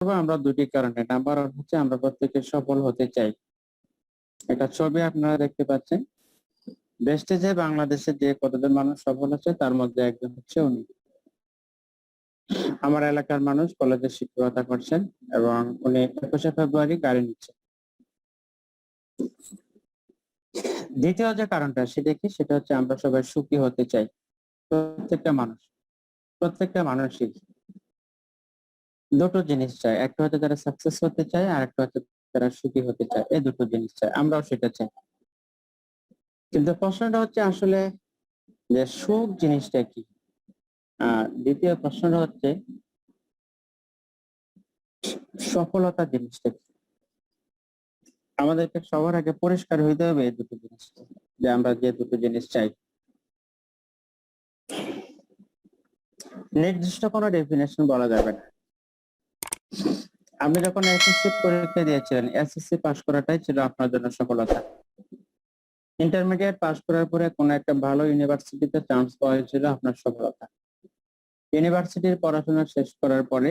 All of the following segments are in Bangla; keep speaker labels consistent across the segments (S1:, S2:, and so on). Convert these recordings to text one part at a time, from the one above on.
S1: আমরা দুটি কারণে। নাম্বার ওয়ান হচ্ছে আমরা প্রত্যেকে সফল হতে চাই। একটা ছবি আপনারা দেখতে পাচ্ছেন। বেস্টেজে বাংলাদেশে যে কতজন মানুষ সফল হচ্ছে তার মধ্যে একজন হচ্ছে উনি। আমার এলাকার মানুষ কলেজে শিক্ষকতা করছেন এবং উনি 21শে ফেব্রুয়ারি গাড়ি নিচ্ছেন। দ্বিতীয় যে কারণটা সেটা কি, সেটা হচ্ছে আমরা সবাই সুখী হতে চাই। প্রত্যেকটা মানুষই দুটো জিনিস চায়, একটা হচ্ছে তারা সাকসেস হতে চায় আর একটা হচ্ছে তারা সুখী হতে চায়। এই দুটো জিনিস চায়, আমরাও সেটা চাই। কিন্তু প্রশ্নটা হচ্ছে আসলে যে সুখ জিনিসটা কি, আর দ্বিতীয় প্রশ্নটা হচ্ছে সফলতা জিনিসটা কি। আমাদেরকে সবার আগে পরিষ্কার হইতে হবে এই দুটো জিনিস, যে আমরা যে দুটো জিনিস চাই। নির্দিষ্ট কোনো ডেফিনেশন বলা যাবে না। আপনি যখন এসএসসি পরীক্ষা দিয়েছিলেন, এসএসসি পাস করাটাই ছিল আপনার জন্য সফলতা। ইন্টারমিডিয়েট পাস করার পরে কোনো একটা ভালো ইউনিভার্সিটিতে চান্স পাওয়া হয়েছিল আপনার সফলতা। ইউনিভার্সিটির পড়াশোনা শেষ করার পরে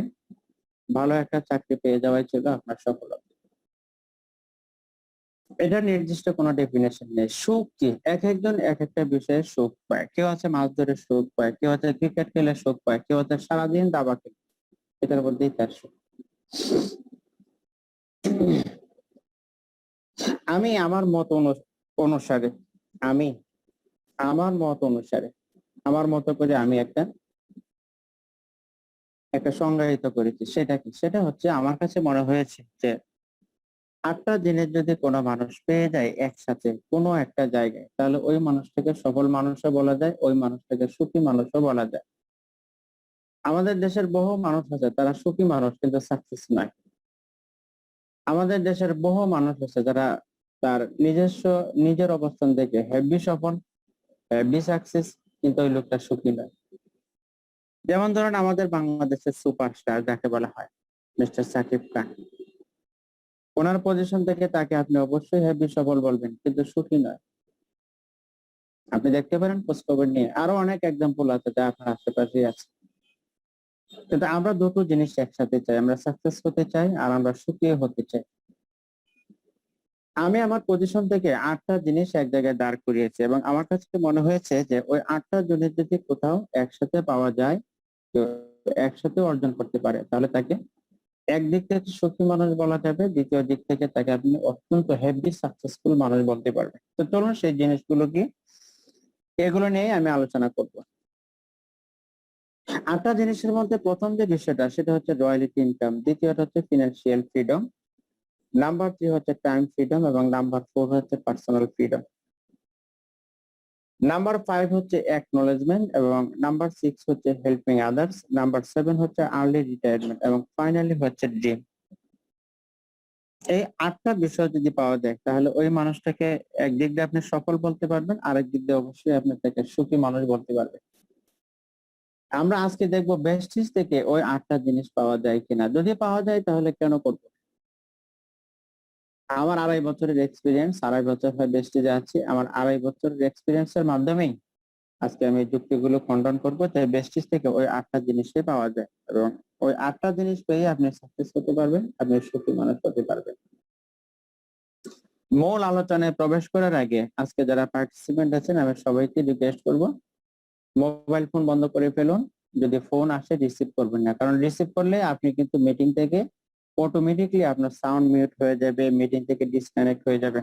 S1: ভালো একটা চাকরি পেয়ে যাওয়াই ছিল আপনার সফলতা। এটা নির্দিষ্ট কোনো ডেফিনেশন নেই। সুখ কি, এক একজন এক একটা বিষয়ে সুখ পায়। কেউ আছে মাছ ধরে সুখ পায়, কেউ আছে ক্রিকেট খেলে সুখ পায়, কেউ আছে সারাদিন দাবা খেলে, এটার মধ্যেই তার সুখ। আমি আমার মত অনুসারে আমি আমার মত অনুসারে আমার মতো করে আমি একটা সংজ্ঞায়িত করেছি। সেটা কি, সেটা হচ্ছে আমার কাছে মনে হয়েছে যে 8টা জিনিস যদি কোনো মানুষ পেয়ে যায় একসাথে কোনো একটা জায়গায়, তাহলে ওই মানুষটাকে সফল মানুষও বলা যায়, ওই মানুষটাকে সুখী মানুষও বলা যায়। আমাদের দেশের বহু মানুষ আছে তারা সুখী মানুষ কিন্তু সাকসেস নয়। আমাদের দেশের বহু মানুষ আছে যারা তার নিজের অবস্থান থেকে হেভি সফল, হেভি সাকসেস, কিন্তু ওই লোকটা সুখী নয়। যেমন ধরেন আমাদের বাংলাদেশের সুপারস্টার যাকে বলা হয় মিস্টার সাকিব খান, ওনার পজিশন থেকে তাকে আপনি অবশ্যই হেভি সফল বলবেন, কিন্তু সুখী নয়। আপনি দেখতে পারেন খোঁজখবর নিয়ে, আরো অনেক এক্সাম্পল আছে যা আপনার আশেপাশে আছে। কিন্তু আমরা দুটো জিনিস একসাথে চাই, আমরা সাকসেস হতে চাই আর আমরা সুখী হতে চাই। আমি আমার পজিশন থেকে 8টা জিনিস এক জায়গায় দাঁড় করিয়েছি এবং আমার কাছে মনে হয়েছে যে ওই 8টা জিনিস যদি কোথাও একসাথে পাওয়া যায়, কেউ একসাথে অর্জন করতে পারে, তাহলে তাকে একদিক থেকে সুখী মানুষ বলা যাবে, দ্বিতীয় দিক থেকে তাকে আপনি অত্যন্ত হেভি সাকসেসফুল মানুষ বলতে পারবেন। তো চলুন সেই জিনিসগুলো কি, এগুলো নিয়ে আমি আলোচনা করব। 8টা জিনিসের মধ্যে প্রথম যে বিষয়টা সেটা হচ্ছে রয়্যালিটি ইনকাম, দ্বিতীয়টা হচ্ছে ফিনান্সিয়াল ফ্রিডম, নাম্বার 3 হচ্ছে টাইম ফ্রিডম এবং নাম্বার 4 হচ্ছে পার্সোনাল ফ্রিডম, নাম্বার 5 হচ্ছে অ্যাকনলেজমেন্ট এবং নাম্বার 6 হচ্ছে হেল্পিং আদার্স, নাম্বার 7 হচ্ছে আর্লি রিটায়ারমেন্ট এবং ফাইনালি হচ্ছে ড্রিম। এই 8টা বিষয় যদি পাওয়া যায় তাহলে ওই মানুষটাকে একদিক দিয়ে আপনি সফল বলতে পারবেন, আরেক দিক দিয়ে অবশ্যই আপনি তাকে সুখী মানুষ বলতে পারবেন। আমরা আজকে দেখবো বেস্টিজ থেকে ওই 8টা জিনিস পাওয়া যায় কিনা। যদি পাওয়া যায় তাহলে কেন করব। আমার 2.5 বছরের এক্সপিরিয়েন্স, 2.5 বছর হয় বেস্টিজে আছি, আমার 2.5 বছরের এক্সপিরিয়েন্সের মাধ্যমেই আজকে আমি যুক্তিগুলো খণ্ডন করবো যে বেস্টিজ থেকে ওই 8টা জিনিসই পাওয়া যায় এবং ওই 8টা জিনিস পেয়ে আপনি সাকসেস হতে পারবেন, আপনি সুখী মানুষ হতে পারবেন। মূল আলোচনায় প্রবেশ করার আগে আজকে যারা পার্টিসিপেন্ট আছেন আমি সবাইকে রিকোয়েস্ট করব, মোবাইল ফোন বন্ধ করে ফেলুন। যদি ফোন আসে রিসিভ করবেন না, কারণ রিসিভ করলে আপনি কিন্তু মিটিং থেকে অটোমেটিকলি আপনার সাউন্ড মিউট হয়ে যাবে, মিটিং থেকে ডিসকানেক্ট হয়ে যাবে।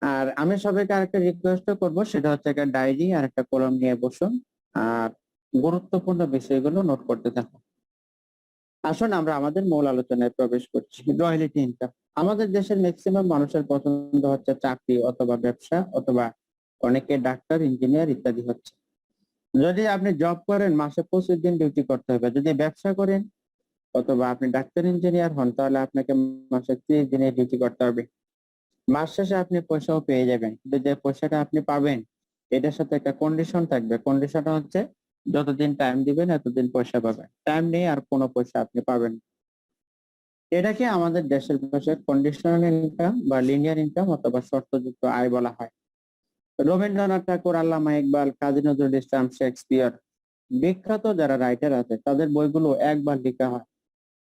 S1: আর আমি সবাইকে আরেকটা রিকোয়েস্ট করব, সেটা হচ্ছে একটা ডায়েরি আর একটা কলম নিয়ে বসুন আর গুরুত্বপূর্ণ বিষয়গুলো নোট করতে থাকুন। আসুন আমরা আমাদের মূল আলোচনায় প্রবেশ করছি। Royalty income. আমাদের দেশের ম্যাক্সিমাম মানুষের পছন্দ হচ্ছে চাকরি অথবা ব্যবসা অথবা অনেকে ডাক্তার, ইঞ্জিনিয়ার ইত্যাদি হচ্ছে। যদি আপনি জব করেন মাসে 25 দিন ডিউটি করতে হবে, যদি ব্যবসা করেন অথবা আপনি ডাক্তার, ইঞ্জিনিয়ার হন তাহলে আপনাকে মাসে 30 দিনের ডিউটি করতে হবে। মাস শেষে আপনি পয়সাও পেয়ে যাবেন, কিন্তু যে পয়সাটা আপনি পাবেন এটার সাথে একটা কন্ডিশন থাকবে। কন্ডিশনটা হচ্ছে যতদিন টাইম দিবেন এতদিন পয়সা পাবেন, টাইম নেই আর কোনো পয়সা আপনি পাবেন না। এটাকে আমাদের দেশের ভাষায় কন্ডিশনাল ইনকাম বা লিনিয়ার ইনকাম অথবা শর্তযুক্ত আয় বলা হয়। রবীন্দ্রনাথ ঠাকুর, আল্লামা ইকবাল, কাজী নজরুল ইসলাম, শেক্সপিয়ার, বিখ্যাত যারা রাইটার আছে তাদের বইগুলো একবার লেখা হয়,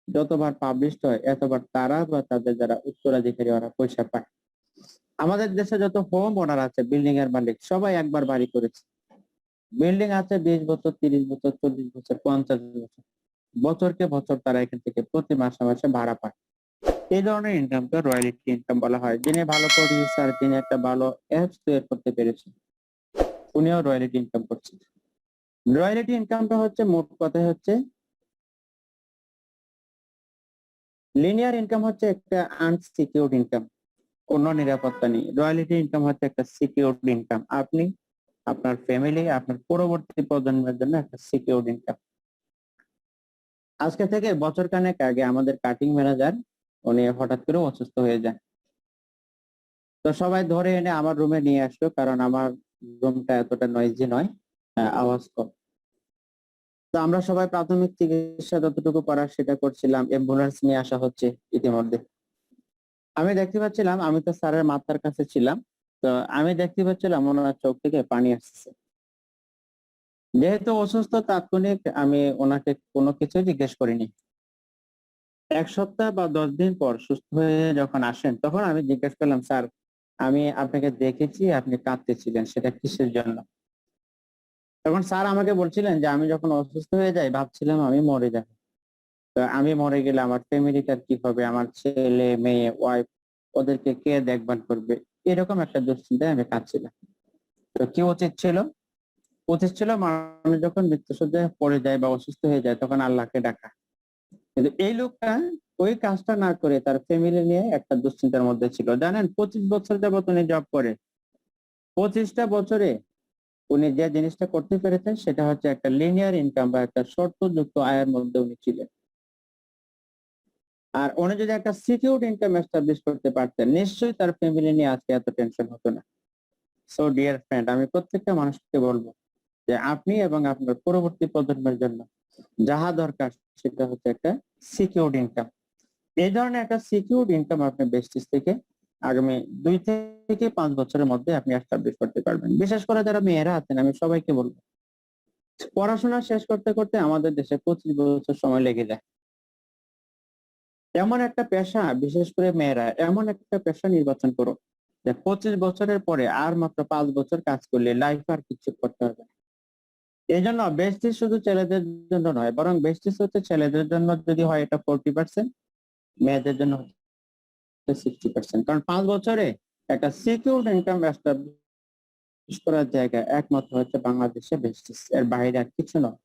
S1: যতবার পাবলিশ হয় এতবার তারা বা তাদের যারা উত্তরাধিকারী ওরা পয়সা পায়। আমাদের দেশে যত হোম ওনার আছে, বিল্ডিং এর মালিক, সবাই একবার বাড়ি করেছে। বিল্ডিং আছে 20 বছর, 30 বছর, 40 বছর, 50 বছর, বছরকে বছর তারা এখান থেকে প্রতি মাসে মাসে ভাড়া পায়। এই ধরনের ইনকামকে রয়্যালিটি ইনকাম বলা হয়। যিনি ভালো প্রডিউসার, যিনি একটা ভালো অ্যাপস তৈরি করতে পেরেছে, উনিও রয়্যালিটি ইনকাম করছেন। রয়্যালিটি ইনকামটা হচ্ছে মোট কথাই হচ্ছে, লিনিয়ার ইনকাম হচ্ছে একটা আনসিকিউরড ইনকাম, কোনো নিরাপত্তা নেই। রয়্যালিটি ইনকাম হচ্ছে একটা সিকিউরড ইনকাম। আপনি, আপনার ফ্যামিলি, আপনার পরবর্তী প্রজন্মের জন্য একটা সিকিউরড ইনকাম। আজকে থেকে বছর খানেক আগে আমাদের কাটিং ম্যানেজার, উনি হঠাৎ করে অসুস্থ হয়ে যায়। তো সবাই ধরে এনে আমার রুমে নিয়ে আসলো, কারণ আমার রুমটা এতটা নয়েজি নয়, আওয়াজ কম। তো আমরা সবাই প্রাথমিক চিকিৎসা যতটুকু করার সেটা করছিলাম, অ্যাম্বুলেন্স নিয়ে আসা হচ্ছে ইতিমধ্যে। আমি দেখতে পাচ্ছিলাম, আমি তো স্যারের মাথার কাছে ছিলাম, তো আমি দেখতে পাচ্ছিলাম ওনার চোখ থেকে পানি আসছে। যেহেতু অসুস্থ, তাৎক্ষণিক আমি ওনাকে কোনো কিছু জিজ্ঞেস করিনি। 1 সপ্তাহ বা 10 দিন পর সুস্থ হয়ে যখন আসেন, তখন আমি জিজ্ঞেস করলাম, স্যার আমি আপনাকে দেখেছি আপনি কাঁদতেছিলেন, সেটা কিসের জন্য? তখন স্যার আমাকে বলছিলেন যে আমি যখন অসুস্থ হয়ে যাই ভাবছিলাম আমি মরে যাব। তো আমি মরে গেলে আমার ফ্যামিলিটার কি হবে, আমার ছেলে মেয়ে ওয়াইফ, ওদেরকে কে দেখভাল করবে, এরকম একটা দুশ্চিন্তায় আমি কাঁদছিলাম। তো কি উচিত ছিল? উচিত ছিল মানুষ যখন মৃত্যুসজ্জায় পড়ে যায় বা অসুস্থ হয়ে যায় তখন আল্লাহকে ডাকা। কিন্তু এই লোকটা ওই কাজটা না করে তার ফ্যামিলি নিয়ে একটা দুশ্চিন্তার মধ্যে ছিল। জানেন, 25 বছর যাবত উনি জব করে, 25টা বছরে উনি যে জিনিসটা করতে পেরেছেন সেটা হচ্ছে একটা লিনিয়ার ইনকাম বা একটা শর্তযুক্ত আয়ের মধ্যে উনি ছিলেন। আর উনি যদি একটা সিকিউরড ইনকাম এস্টাবলিশ করতে পারতেন, নিশ্চয়ই তার ফ্যামিলি নিয়ে আজকে এত টেনশন হতো না। সো ডিয়ার ফ্রেন্ড, আমি প্রত্যেকটা মানুষকে বলবো যে আপনি এবং আপনার পরবর্তী প্রজন্মের জন্য যাহা দরকার সেটা হচ্ছে একটা সিকিউরড ইনকাম। এই ধরনের একটা সিকিউরড ইনকাম আপনি বেস্টিজ থেকে আগামী 2 থেকে 5 বছরের মধ্যে আপনি এস্টাবলিশ করতে পারবেন। বিশেষ করে যারা মেয়েরা আছেন, আমি সবাইকে বলবো, পড়াশোনা শেষ করতে করতে আমাদের দেশে 25 বছর সময় লেগে যায়। এমন একটা পেশা, বিশেষ করে মেয়েরা, এমন একটা পেশা নির্বাচন করো যে 25 বছরের পরে আর মাত্র 5 বছর কাজ করলে লাইফ আর কিছু করতে হবে না। এই জন্য বেস্টিজ শুধু ছেলেদের জন্য নয়, বরং বেস্টিজ হচ্ছে ছেলেদের জন্য যদি হয় এটা 40%, মেয়েদের জন্য হচ্ছে 60%। কারণ 5 বছরে একটা সিকিউরড ইনকাম এস্টাবলিশ করার জায়গা একমাত্র হচ্ছে বাংলাদেশে বেস্টিজ, এর বাইরে আর কিছু নয়।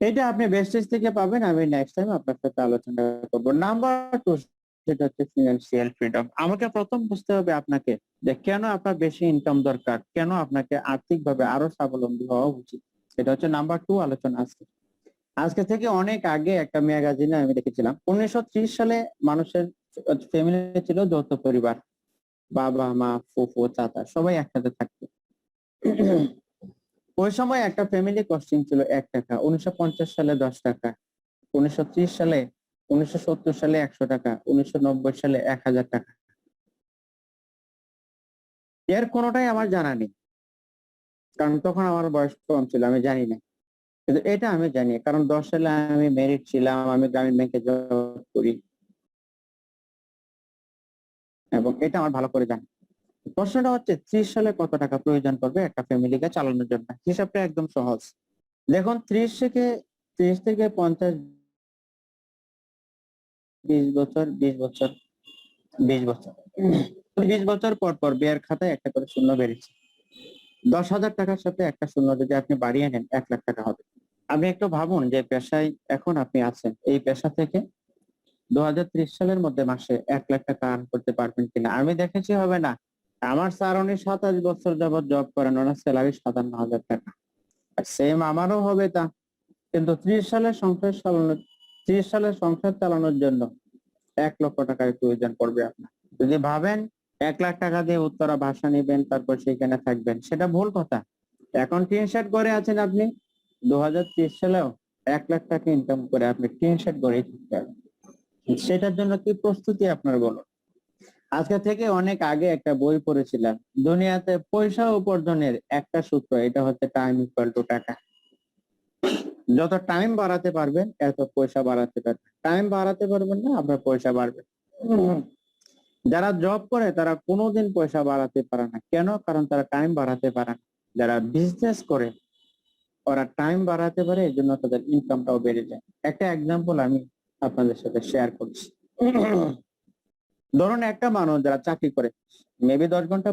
S1: এটা আপনি বেস্টেজ থেকে পাবেন। আমি নেক্সট টাইম আপনার সাথে আলোচনা করবো। নাম্বার 2, সেটা হচ্ছে ফিনান্সিয়াল ফ্রিডম। আমাকে প্রথম বুঝতে হবে আপনাকে যে কেন আপনার বেশি ইনকাম দরকার, কেন আপনাকে আর্থিকভাবে আরো স্বাবলম্বী হওয়া উচিত। এটা হচ্ছে নাম্বার 2 আলোচনা আজকে। আজকে থেকে অনেক আগে একটা ম্যাগাজিনে আমি দেখেছিলাম, 1930 সালে মানুষের ফ্যামিলি ছিল যৌথ পরিবার, বাবা মা ফুফু চাচা সবাই একসাথে থাকতো। ওই সময় একটা ফ্যামিলি কস্টিং ছিল 1 টাকা, 1950 সালে 10 টাকা, 1930 সালে, 1970 সালে 100 টাকা, 1990 সালে 1000 টাকা। এর কোনোটাই আমার জানা নেই, কারণ তখন আমার বয়স কম ছিল, আমি জানি না। কিন্তু এটা আমি জানি, কারণ 10 সালে আমি মেরিট ছিলাম, আমি গ্রামীণ ব্যাংকে জব করি, এবং এটা আমার ভালো করে জানি। প্রশ্নটা হচ্ছে 30 সালে কত টাকা প্রয়োজন পড়বে একটা ফ্যামিলিকে চালানোর জন্য? হিসাবটা একদম সহজ। দেখুন, 30 থেকে 50, 20 বছর, 20 বছর, 20 বছর পর পর ব্যয়ের খাতায় একটা করে শূন্য বেড়েছে। 10,000 টাকার সাথে একটা শূন্য যদি আপনি বাড়িয়ে নেন, 1 লাখ টাকা হবে। আপনি একটু ভাবুন যে পেশায় এখন আপনি আছেন, এই পেশা থেকে 2030 সালের মধ্যে মাসে 1 লাখ টাকা আর্ন করতে পারবেন কিনা। আমি দেখেছি হবে না। আমার স্যার, উনি 27 বছর যাবত জব করেন, ওনার স্যালারি 57,000 টাকা। সেম আমারও হবে তা। কিন্তু 30 সালের সংসার চালানোর জন্য 1 লক্ষ টাকার প্রয়োজন পড়বে আপনার। যদি ভাবেন 1 লাখ টাকা দিয়ে উত্তরা ভাষা নিবেন তারপর সেখানে থাকবেন, সেটা ভুল কথা। এখন টিন শেড করে আছেন আপনি, 2030 সালেও 1 লাখ টাকা ইনকাম করে আপনি টিন শেড করেই থাকতে পারবেন। সেটার জন্য কি প্রস্তুতি আপনার বলুন? আজকে থেকে অনেক আগে একটা বই পড়েছিলাম, দুনিয়াতে পয়সা উপার্জনের একটা সূত্র, এটা হচ্ছে টাইম ইকুয়াল টু টাকা। যত টাইম বাড়াতে পারবেন এত পয়সা বাড়াতে পারবেন, টাইম বাড়াতে পারবেন না আপনার পয়সা বাড়বে। যারা জব করে তারা কোনোদিন পয়সা বাড়াতে পারে না, কেন? কারণ তারা টাইম বাড়াতে পারে না। যারা বিজনেস করে ওরা টাইম বাড়াতে পারে, এই জন্য তাদের ইনকামটাও বেড়ে যায়। একটা এক্সাম্পল আমি আপনাদের সাথে শেয়ার করছি। ধরুন একটা মানুষ যারা চাকরি করে মেবি 10 ঘন্টা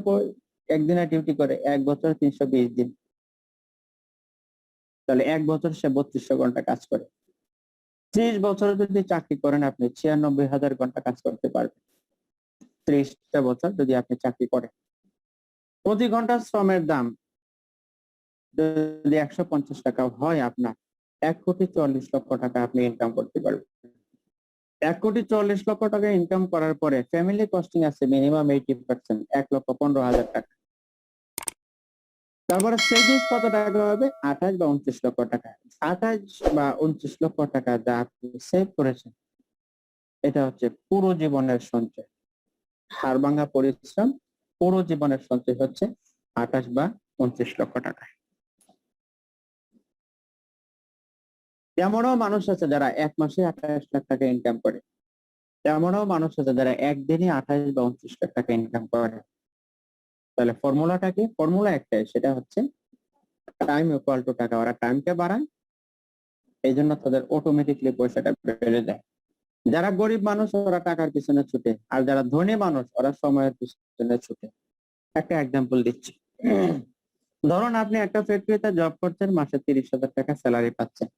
S1: একদিনে ডিউটি করে, 1 বছর 320 দিন, তাহলে 1 বছর সে 3200 ঘন্টা কাজ করে। 30 বছর যদি চাকরি করেন আপনি 96,000 ঘন্টা কাজ করতে পারবেন। 30টা বছর যদি আপনি চাকরি করেন, প্রতি ঘন্টা শ্রমের দাম যদি 150 টাকা হয় আপনার, 1,40,00,000 টাকা আপনি ইনকাম করতে পারবেন। 1,40,00,000 টাকা ইনকাম করার পরে ফ্যামিলি কস্টিং আছে মিনিমাম 80%, 1,15,000 টাকা। তারপরে সেভিংস কত টাকা হবে? 28 বা 29 লক্ষ টাকা। 28 বা 29 লক্ষ টাকা যা আপনি সেভ করেছেন, এটা হচ্ছে পুরো জীবনের সঞ্চয়। হাড়ভাঙ্গা পরিশ্রম, পুরো জীবনের সঞ্চয় হচ্ছে 28 বা 29 লক্ষ টাকা। এমনও মানুষ আছে যারা 1 মাসে 28 লাখ টাকা ইনকাম করে, এমনও মানুষ আছে যারা একদিনে 28 বা 29 লাখ টাকা ইনকাম করে। তাহলে ফর্মুলাটা কি? ফর্মুলা একটাই, সেটা হচ্ছে টাইম ইকুয়াল টু টাকা। ওরা টাইমকে বাড়ায়, এই জন্য তাদের অটোমেটিকলি পয়সাটা বেড়ে যায়। যারা গরিব মানুষ ওরা টাকার পিছনে ছুটে, আর যারা ধনী মানুষ ওরা সময়ের পিছনে ছুটে। একটা এক্সাম্পল দিচ্ছি। ধরুন আপনি একটা ফ্যাক্টরিতে জব করছেন, মাসে 30,000 টাকা স্যালারি পাচ্ছেন।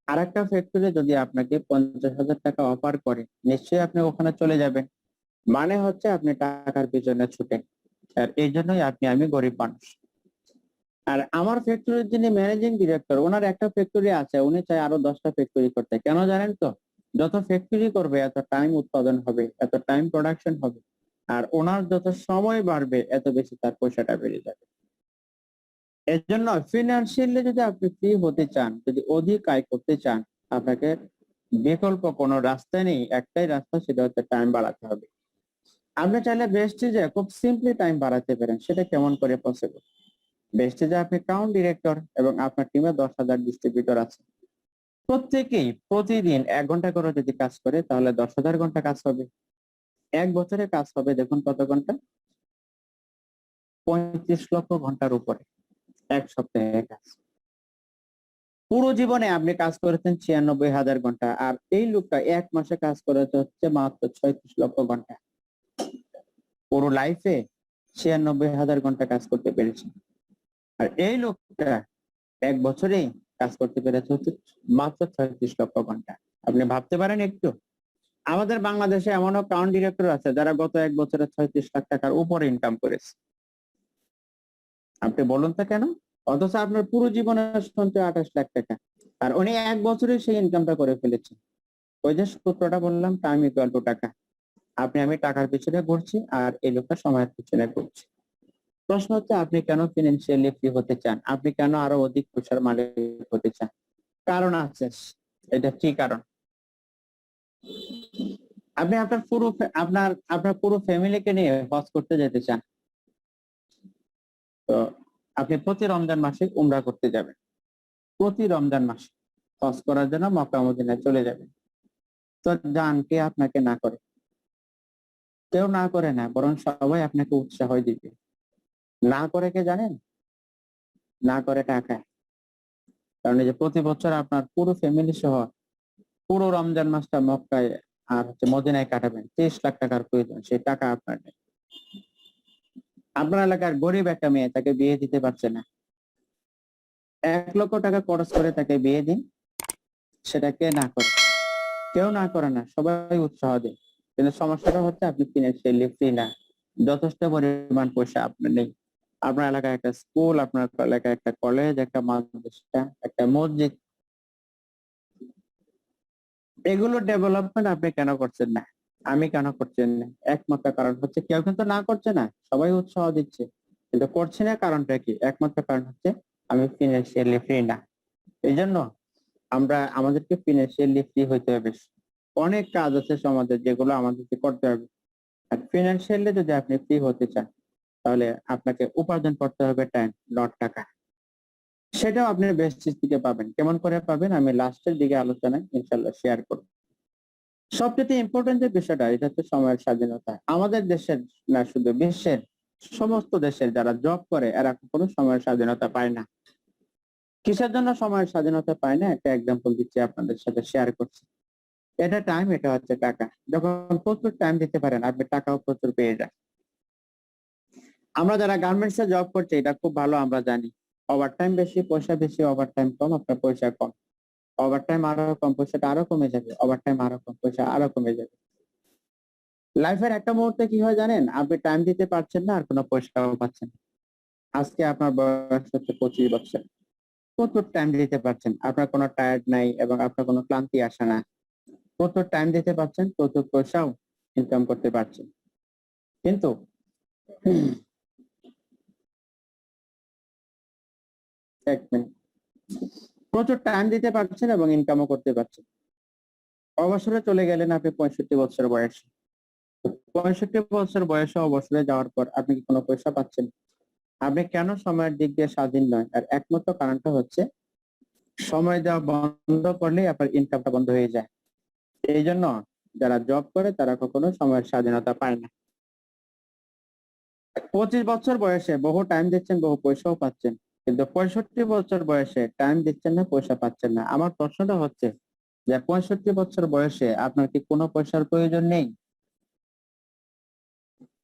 S1: আর একটা ফ্যাক্টরি যদি আপনাকে 50,000 টাকা অফার করে, নিশ্চয়ই আপনি ওখানে চলে যাবেন। মানে হচ্ছে আপনি টাকার পিছনে ছুটেন, আর এই জন্যই আমি গরিব মানুষ। আর আমার ফ্যাক্টরির যিনি ম্যানেজিং ডিরেক্টর, ওনার একটা ফ্যাক্টরি আছে, উনি চায় আরো 10টা ফ্যাক্টরি করতে। কেন জানেন তো? যত ফ্যাক্টরি করবে এত টাইম উৎপাদন হবে, এত টাইম প্রোডাকশন হবে, আর ওনার যত সময় বাড়বে এত বেশি তার পয়সাটা বেড়ে যাবে। এর জন্য ফিনান্সিয়ালি যদি আপনি ফ্রি হতে চান, যদি অধিক আয় করতে চান, আপনাকে বিকল্প কোনো রাস্তা নেই, একটাই রাস্তা, সেটা হচ্ছে টাইম বাড়াতে হবে। আপনি চাইলে বেস্টিজে খুব সিম্পলি টাইম বাড়াতে পারেন। সেটা কেমন করে পসিবল? বেস্টিজে আপনি কাউন্ট ডিরেক্টর এবং আপনার টিমে 10,000 ডিস্ট্রিবিউটর আছে। প্রত্যেকেই প্রতিদিন 1 ঘন্টা করে যদি কাজ করে তাহলে 10,000 ঘন্টা কাজ হবে। 1 বছরে কাজ হবে দেখুন কত ঘন্টা? 35 লক্ষ ঘন্টার উপরে। 1 সপ্তাহে কাজ। পুরো জীবনে আপনি কাজ করেছেন 96,000 ঘন্টা, আর এই লোকটা 1 মাসে কাজ করেছে হচ্ছে মাত্র 36 লক্ষ ঘন্টা। পুরো লাইফে 96,000 ঘন্টা কাজ করতে পেরেছে, আর এই লোকটা 1 বছরেই কাজ করতে পেরেছে হচ্ছে মাত্র 36 লক্ষ ঘন্টা। আপনি ভাবতে পারেন একটু? আমাদের বাংলাদেশে এমনও কাউন্ট ডিরেক্টর আছে যারা গত 1 বছরে 36 লাখ টাকার উপরে ইনকাম করেছে। আপনি বলুন তো কেন? অথচ আপনার পুরো জীবনের সঞ্চয় 28 লাখ টাকা, আর উনি 1 বছরে সেই ইনকামটা করে ফেলেছে। ওই যে সূত্রটা বললাম, টাইম ইকুয়াল টু টাকা। আমি টাকার পিছনে ঘুরছি আর এই লোকটা সময়ের পিছনে ঘুরছে। প্রশ্ন হচ্ছে আপনি কেন ফিনান্সিয়ালি ফ্রি হতে চান? আপনি কেন আরো অধিক পয়সার মালিক হতে চান? কারণ আছে, এটা কি কারণ? আপনি আপনার পুরো ফ্যামিলিকে নিয়ে হজ করতে যেতে চান, তো আপনি প্রতি রমজান মাসে উমরা করতে যাবেন। প্রতি রমজান মাসে হজ করার জন্য মক্কা মদিনায় চলে যাবেন। তো যান, কে আপনাকে না করে? কেউ না করে না, বরং সবাই আপনাকে উৎসাহ দিবে। না করে কে জানেন? না করে টাকা। কারণ এই যে প্রতি বছর আপনার পুরো ফ্যামিলি সহ পুরো রমজান মাসটা মক্কায় আর মদিনায় কাটাবেন, 30 লাখ টাকার প্রয়োজন, সেই টাকা আপনার নেই। আপনার এলাকার গরিব একটা মেয়ে, তাকে বিয়ে দিতে পারছে না, 1 লক্ষ টাকা খরচ করে তাকে বিয়ে দিন, সেটা কে না করে? কেউ না করে না, সবাই উৎসাহ দেয়। কিন্তু সমস্যাটা হচ্ছে আপনি ফিনান্সিয়ালি ফ্রি না, যথেষ্ট পরিমাণ পয়সা আপনার নেই। আপনার এলাকায় একটা স্কুল, আপনার এলাকায় একটা কলেজ, একটা মাদ্রাসা, একটা মসজিদ, এগুলো ডেভেলপমেন্ট আপনি কেন করছেন না? আমি কেন করছেন না? একমাত্র কারণ হচ্ছে কেউ কিন্তু না করছে না, সবাই উৎসাহ দিচ্ছে, কিন্তু করছে না। কারণটা কি? একমাত্র কারণ হচ্ছে আমি ফিনান্সিয়ালি ফ্রি না। এই জন্য আমাদেরকে ফিনান্সিয়ালি ফ্রি হইতে হবে। অনেক কাজ আছে সমাজে যেগুলো আমাদেরকে করতে হবে। আর ফিনান্সিয়ালি যদি আপনি ফ্রি হতে চান, তাহলে আপনাকে উপার্জন করতে হবে টাইম, নট টাকা। সেটাও আপনি বেস্টিজ থেকে পাবেন। কেমন করে পাবেন আমি লাস্টের দিকে আলোচনায় ইনশাল্লাহ শেয়ার করব। সবচেয়ে ইম্পর্টেন্ট যে বিষয়টা এটা হচ্ছে সময়ের স্বাধীনতা। আমাদের দেশের না, শুধু বিশ্বের সমস্ত দেশের যারা জব করে এরা কখনো সময়ের স্বাধীনতা পায় না। কিসের জন্য সময়ের স্বাধীনতা পায় না একটা এক্সাম্পল দিচ্ছি, আপনাদের সাথে শেয়ার করছি। এটা টাইম, এটা হচ্ছে টাকা। যখন প্রচুর টাইম দিতে পারেন আপনি টাকাও প্রচুর পেয়ে যান। আমরা যারা গার্মেন্টস এ জব করছি এটা খুব ভালো আমরা জানি, ওভার টাইম বেশি পয়সা বেশি, ওভার টাইম কম আপনার পয়সা কম। ওভার টাইম আরো কম পয়সাটা আরো কমে যাবে, ওভার টাইম আরো কম পয়সা আরো কমে যাবে। লাইফের একটা মুহূর্তে কি হয় জানেন, আপনি টাইম দিতে পারছেন না আর কোনো পয়সাও পাচ্ছেন না। আজকে আপনার বয়স হচ্ছে 25 বছর, প্রচুর টাইম দিতে পারছেন, আপনার কোনো টায়ার্ড নাই এবং আপনার কোনো ক্লান্তি আসে না। প্রচুর টাইম দিতে পারছেন, প্রচুর পয়সাও ইনকাম করতে পারছেন। কিন্তু এক মিনিট, প্রচুর টাইম দিতে পারছেন এবং ইনকামও করতে পারছেন। অবসরে চলে গেলেন আপনি 65 বছর বয়সে। 65 বছর বয়সে অবসরে যাওয়ার পর আপনি কি কোনো পয়সা পাচ্ছেন? আপনি কেন সময়ের দিক দিয়ে স্বাধীন নয়? আর একমাত্র কারণটা হচ্ছে সময় দেওয়া বন্ধ করলেই আপনার ইনকামটা বন্ধ হয়ে যায়। এই জন্য যারা জব করে তারা কখনো সময়ের স্বাধীনতা পায় না। 25 বছর বয়সে বহু টাইম দিচ্ছেন, বহু পয়সাও পাচ্ছেন, কিন্তু 65 বছর বয়সে টাইম দিচ্ছেন না, পয়সা পাচ্ছেন না। আমার প্রশ্নটা হচ্ছে যে 65 বছর বয়সে আপনার কি কোনো পয়সার প্রয়োজন নেই?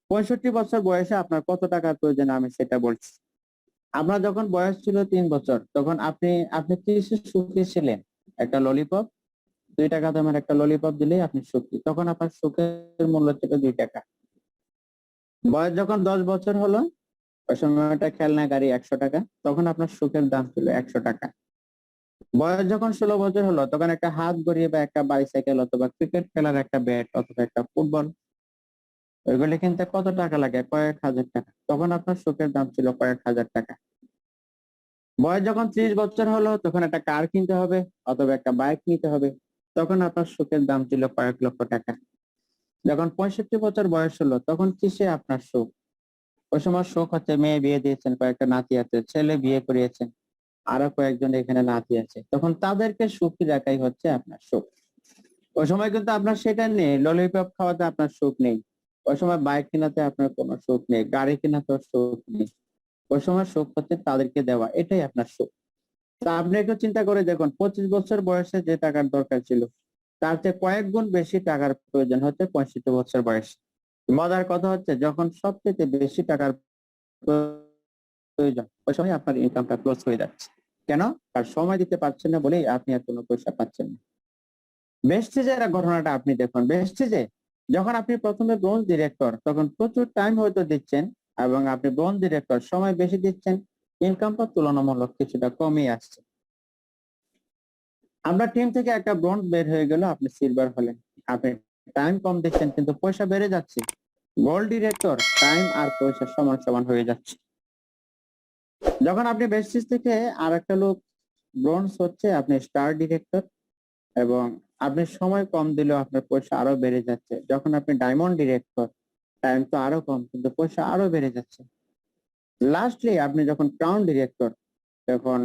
S1: 65 বছর বয়সে আপনার কত টাকার প্রয়োজন আমি সেটা বলছি। আপনার যখন বয়স ছিল 3 বছর তখন আপনি আপনি কিসে সুখী ছিলেন? একটা ললিপপ, 2 টাকা দামের একটা ললিপপ দিলেই আপনি সুখী, তখন আপনার সুখের মূল্য ছিল 2 টাকা। বয়স যখন 10 বছর হলো ওই সময়টা খেলনা গাড়ি 100 টাকা, তখন আপনার সুখের দাম ছিল 100 টাকা। বয়স যখন 16 বছর হলো তখন একটা হাত ঘড়ি বা একটা বাইসাইকেল অথবা ক্রিকেট খেলার একটা ব্যাট অথবা একটা ফুটবল, ওইগুলি কিনতে কত টাকা লাগে? কয়েক হাজার টাকা, তখন আপনার সুখের দাম ছিল কয়েক হাজার টাকা। বয়স যখন 30 বছর হলো তখন একটা কার কিনতে হবে অথবা একটা বাইক নিতে হবে, তখন আপনার সুখের দাম ছিল কয়েক লক্ষ টাকা। যখন 65 বছর বয়স হলো তখন কিসে আপনার সুখ? ওই সময় সুখ হচ্ছে মেয়ে বিয়ে দিয়েছেন, কয়েকটা নাতি আছে, ছেলে বিয়ে করিয়েছেন, আরো কয়েকজন এখানে নাতি আছে, তখন তাদেরকে সুখী রাখাই হচ্ছে আপনার সুখ। ওই সময় কিন্তু আপনার সেটা নেই, ললিপপ খাওয়াতে আপনার সুখ নেই, ওই সময় বাইক কেনাতে আপনার কোনো সুখ নেই, গাড়ি কেনাতে সুখ নেই। ওই সময় সুখ হচ্ছে তাদেরকে দেওয়া, এটাই আপনার সুখ। তা আপনি একটু চিন্তা করে দেখুন, 25 বছর বয়সে যে টাকার দরকার ছিল তার চেয়ে কয়েক গুণ বেশি টাকার প্রয়োজন হচ্ছে 65 বছর বয়সে। মজার কথা হচ্ছে যখন সবচেয়ে বেশি টাকার প্রয়োজন ওই সময় আপনার ইনকামটা ক্লোজ হয়ে যাচ্ছে। কেন? আর সময় দিতে পারছেন না বলেই আপনি আর কোনো পয়সা পাচ্ছেন না। বেস্টিজের ঘটনাটা আপনি দেখুন, বেস্টিজে যখন আপনি প্রথমে ব্রোঞ্জ ডিরেক্টর তখন প্রচুর টাইম হয়তো দিচ্ছেন এবং আপনি ব্রোঞ্জ ডিরেক্টর সময় বেশি দিচ্ছেন, ইনকামটা তুলনামূলক কিছুটা কমই আসছে। আমরা টিম থেকে একটা ব্রোঞ্জ বের হয়ে গেল, আপনি সিলভার হলেন, আপনি টাইম কম দিচ্ছেন কিন্তু পয়সা বেড়ে যাচ্ছে। গোল্ড ডিরেক্টর টাইম আর পয়সা সমান সমান হয়ে যাচ্ছে। যখন আপনি বেস্টিজ থেকে আর একটা লোক ব্রোঞ্জ হচ্ছে, আপনি স্টার ডিরেক্টর এবং আপনি সময় কম দিলেও আপনার পয়সা আরো বেড়ে যাচ্ছে। যখন আপনি ডায়মন্ড ডিরেক্টর টাইম তো আরো কম কিন্তু পয়সা আরো বেড়ে যাচ্ছে। লাস্টলি আপনি যখন ক্রাউন ডিরেক্টর তখন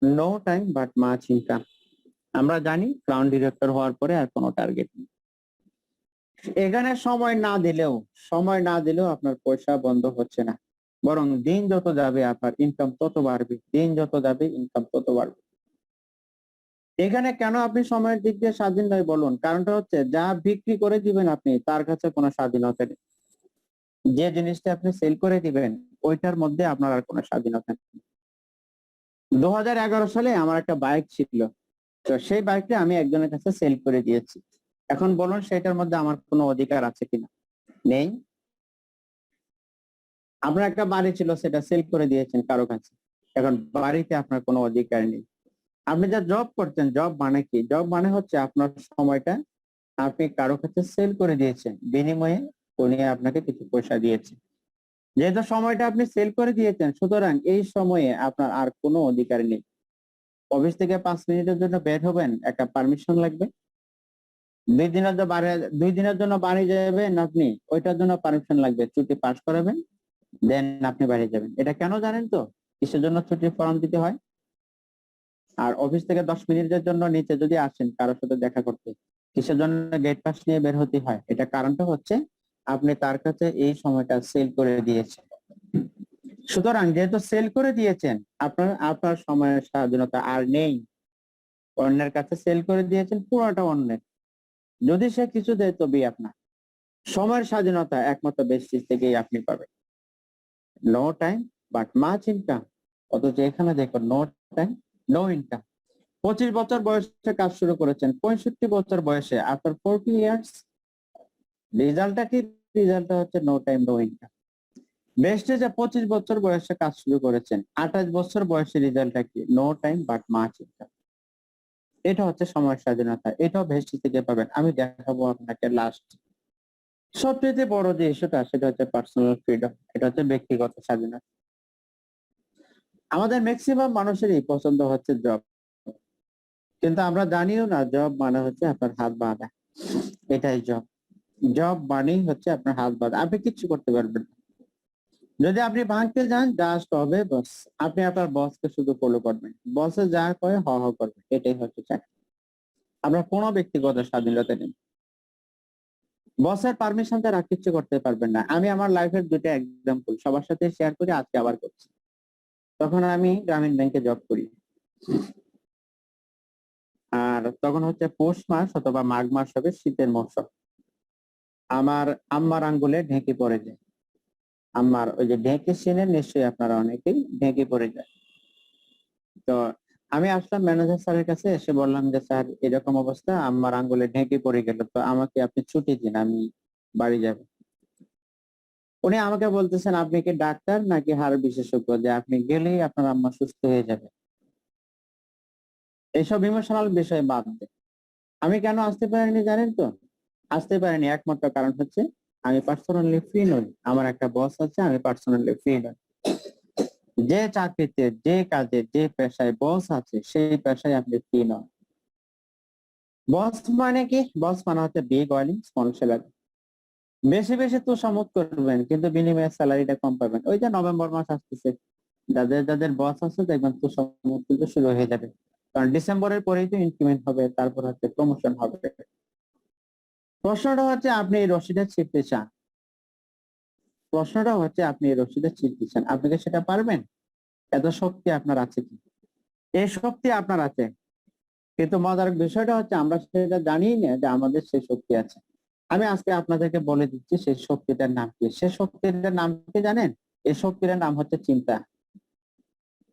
S1: no time but much income. আমরা জানি ক্রাউন ডিরেক্টর হওয়ার পরে আর কোনো টার্গেট নেই। এখানে সময় না দিলেও আপনার পয়সা বন্ধ হচ্ছে না, বরং দিন যত যাবে আপনার ইনকাম তত বাড়বে, দিন যত যাবে ইনকাম তত বাড়বে। এখানে কেন আপনি সময়ের দিক দিয়ে স্বাধীন নয় বলুন? কারণটা হচ্ছে যা বিক্রি করে দিবেন আপনি তার কাছে কোনো স্বাধীনতা নেই, যে জিনিসটা আপনি সেল করে দিবেন ওইটার মধ্যে আপনার আর কোনো স্বাধীনতা নেই। 2011 সালে আমার একটা বাইক ছিল, তো সেই বাইকটা আমি একজনের কাছে সেল করে দিয়েছি। এখন বলুন সেটার মধ্যে আমার কোনো অধিকার আছে কিনা? নেই। আপনার একটা বাড়ি ছিল সেটা সেল করে দিয়েছেন কারো কাছে, এখন বাড়িতে আপনার কোনো অধিকার নেই। আপনি যা জব করতেন, জব মানে কি? জব মানে হচ্ছে আপনার সময়টা আপনি কারো কাছে সেল করে দিয়েছেন, বিনিময়ে উনি আপনাকে কিছু পয়সা দিয়েছে। যেহেতু সময়টা আপনি সেল করে দিয়েছেন সুতরাং এই সময়ে আপনার আর কোনো অধিকার নেই। অফিস থেকে 5 মিনিটের জন্য বের হবেন, একটা পারমিশন লাগবে। 2 দিনের জন্য বাড়ি যাবেন আপনি, ওইটার জন্য পারমিশন লাগবে, ছুটি পাস করাবেন, দেন আপনি বাড়ি যাবেন। এটা কেন জানেন তো? কিসের জন্য ছুটির ফর্ম দিতে হয়? আর অফিস থেকে 10 মিনিটের জন্য নিচে যদি আসেন কারোর সাথে দেখা করতে, কিসের জন্য গেট পাস নিয়ে বের হতে হয়? এটা কারণটা হচ্ছে আপনি তার কাছে এই সময়টা সেল করে দিয়েছেন। সুতরাং যেহেতু সেল করে দিয়েছেন, আপনার আপনার সময়ের স্বাধীনতা আর নেই। অন্যের কাছে সেল করে দিয়েছেন, পুরোটা অন্যের। যদি সে কিছু দেয় তবেই আপনার। সময়ের স্বাধীনতা একমাত্র বেসিস থেকেই আপনি পাবেন। No time but much income. অথচ এখানে দেখুন নো টাইম নো ইনকাম। 25 বছর বয়সে কাজ শুরু করেছেন, 65 বছর বয়সে আফটার 40 ইয়ার্স রেজাল্টটা কি? রেজাল্টটা হচ্ছে নো টাইম নো ইনকাম। বেস্টেজে 25 বছর বয়সে কাজ শুরু করেছেন, 28 বছর বয়সে রেজাল্টটা কি? No time but much income. এটা হচ্ছে সময়ের স্বাধীনতা, এটাও ভেস্টি থেকে পাবেন। আমি দেখাবো আপনাকে লাস্ট সবচেয়ে বড় যে ইস্যুটা, সেটা হচ্ছে পার্সোনাল ফ্রিডম। এটা হচ্ছে ব্যক্তিগত স্বাধীনতা। আমাদের ম্যাক্সিমাম মানুষেরই পছন্দ হচ্ছে জব, কিন্তু আমরা জানিও না জব মানে হচ্ছে আপনার হাত বাঁধা। এটাই জব। জব মানেই হচ্ছে আপনার হাত বাঁধা, আপনি কিচ্ছু করতে পারবেন না। যদি আপনি ভাঙতে যান জাস্ট হবে বস, আপনি আপনার বসকে শুধু ফলো করবেন, বসে যা কয় হ হ করবেন, এটাই হচ্ছে চাকরি। আমরা কোনো ব্যক্তিগত স্বাধীনতা নেই। বসের পারমিশন ছাড়া কিচ্ছু করতে পারবেন না। আমি আমার লাইফের দুটো এক্সাম্পল সবার সাথে শেয়ার করি, আজকে আবার করছি। তখন আমি গ্রামীণ ব্যাংকে জব করি, আর তখন হচ্ছে পৌষ মাস অথবা মাঘ মাস হবে, শীতের মৌসুম। আমার আম্মার আঙ্গুলে ঢেঁকি পড়ে যায়। আম্মার ওই যে ঢেঁকি চেনেন নিশ্চয়ই আপনারা অনেকেই, ঢেঁকি পড়ে যায়। তো আমি আসলাম ম্যানেজার স্যারের কাছে, এসে বললাম যে স্যার এরকম অবস্থা, আম্মার আঙ্গুলে ঢেঁকি পড়ে গেল, তো আমাকে আপনি ছুটি দিন, আমি বাড়ি যাব। উনি আমাকে বলতেছেন আপনি কি ডাক্তার নাকি হাড় বিশেষজ্ঞ যে আপনি গেলেই আপনার আম্মা সুস্থ হয়ে যাবে? এইসব ইমোশনাল বিষয় বাদ দেন। আমি কেন আসতে পারিনি জানেন তো? আসতে পারিনি একমাত্র কারণ হচ্ছে আমি পার্সোনালি ফ্রি নই। আমার একটা বস আছে, আমি পার্সোনালি ফ্রি নই। যে চাকরিতে, যে কাজে, যে পেশায় বস আছে সেই পেশায় আপনি ফ্রি নন। বস মানে কি? বস মানে হচ্ছে বিগ ওয়ার্নিং স্মল স্যালারি। বেশি বেশি তো সমত করবেন কিন্তু বিনিময়ে স্যালারিটা কম পাবেন। ওই যে নভেম্বর মাস আসতেছে, যাদের যাদের বস আছে দেখবেন তো সমত কিন্তু শুরু হয়ে যাবে, কারণ ডিসেম্বরের পরেই তো ইনক্রিমেন্ট হবে, তারপর হচ্ছে প্রমোশন হবে। প্রশ্নটা হচ্ছে আপনি এই রশিদে ছিঁড়তে চান, প্রশ্নটা হচ্ছে আপনি এই রশিদে ছিঁড়তে চান, আপনি কি সেটা পারবেন? এত শক্তি আপনার আছে কি? এই শক্তি আপনার আছে, কিন্তু মজার বিষয়টা হচ্ছে আমরা সেটা জানিই না যে আমাদের সেই শক্তি আছে। আমি আজকে আপনাদেরকে বলে দিচ্ছি সেই শক্তিটার নাম কি। সেই শক্তিটার নাম কি জানেন? এই শক্তিটার নাম হচ্ছে চিন্তা।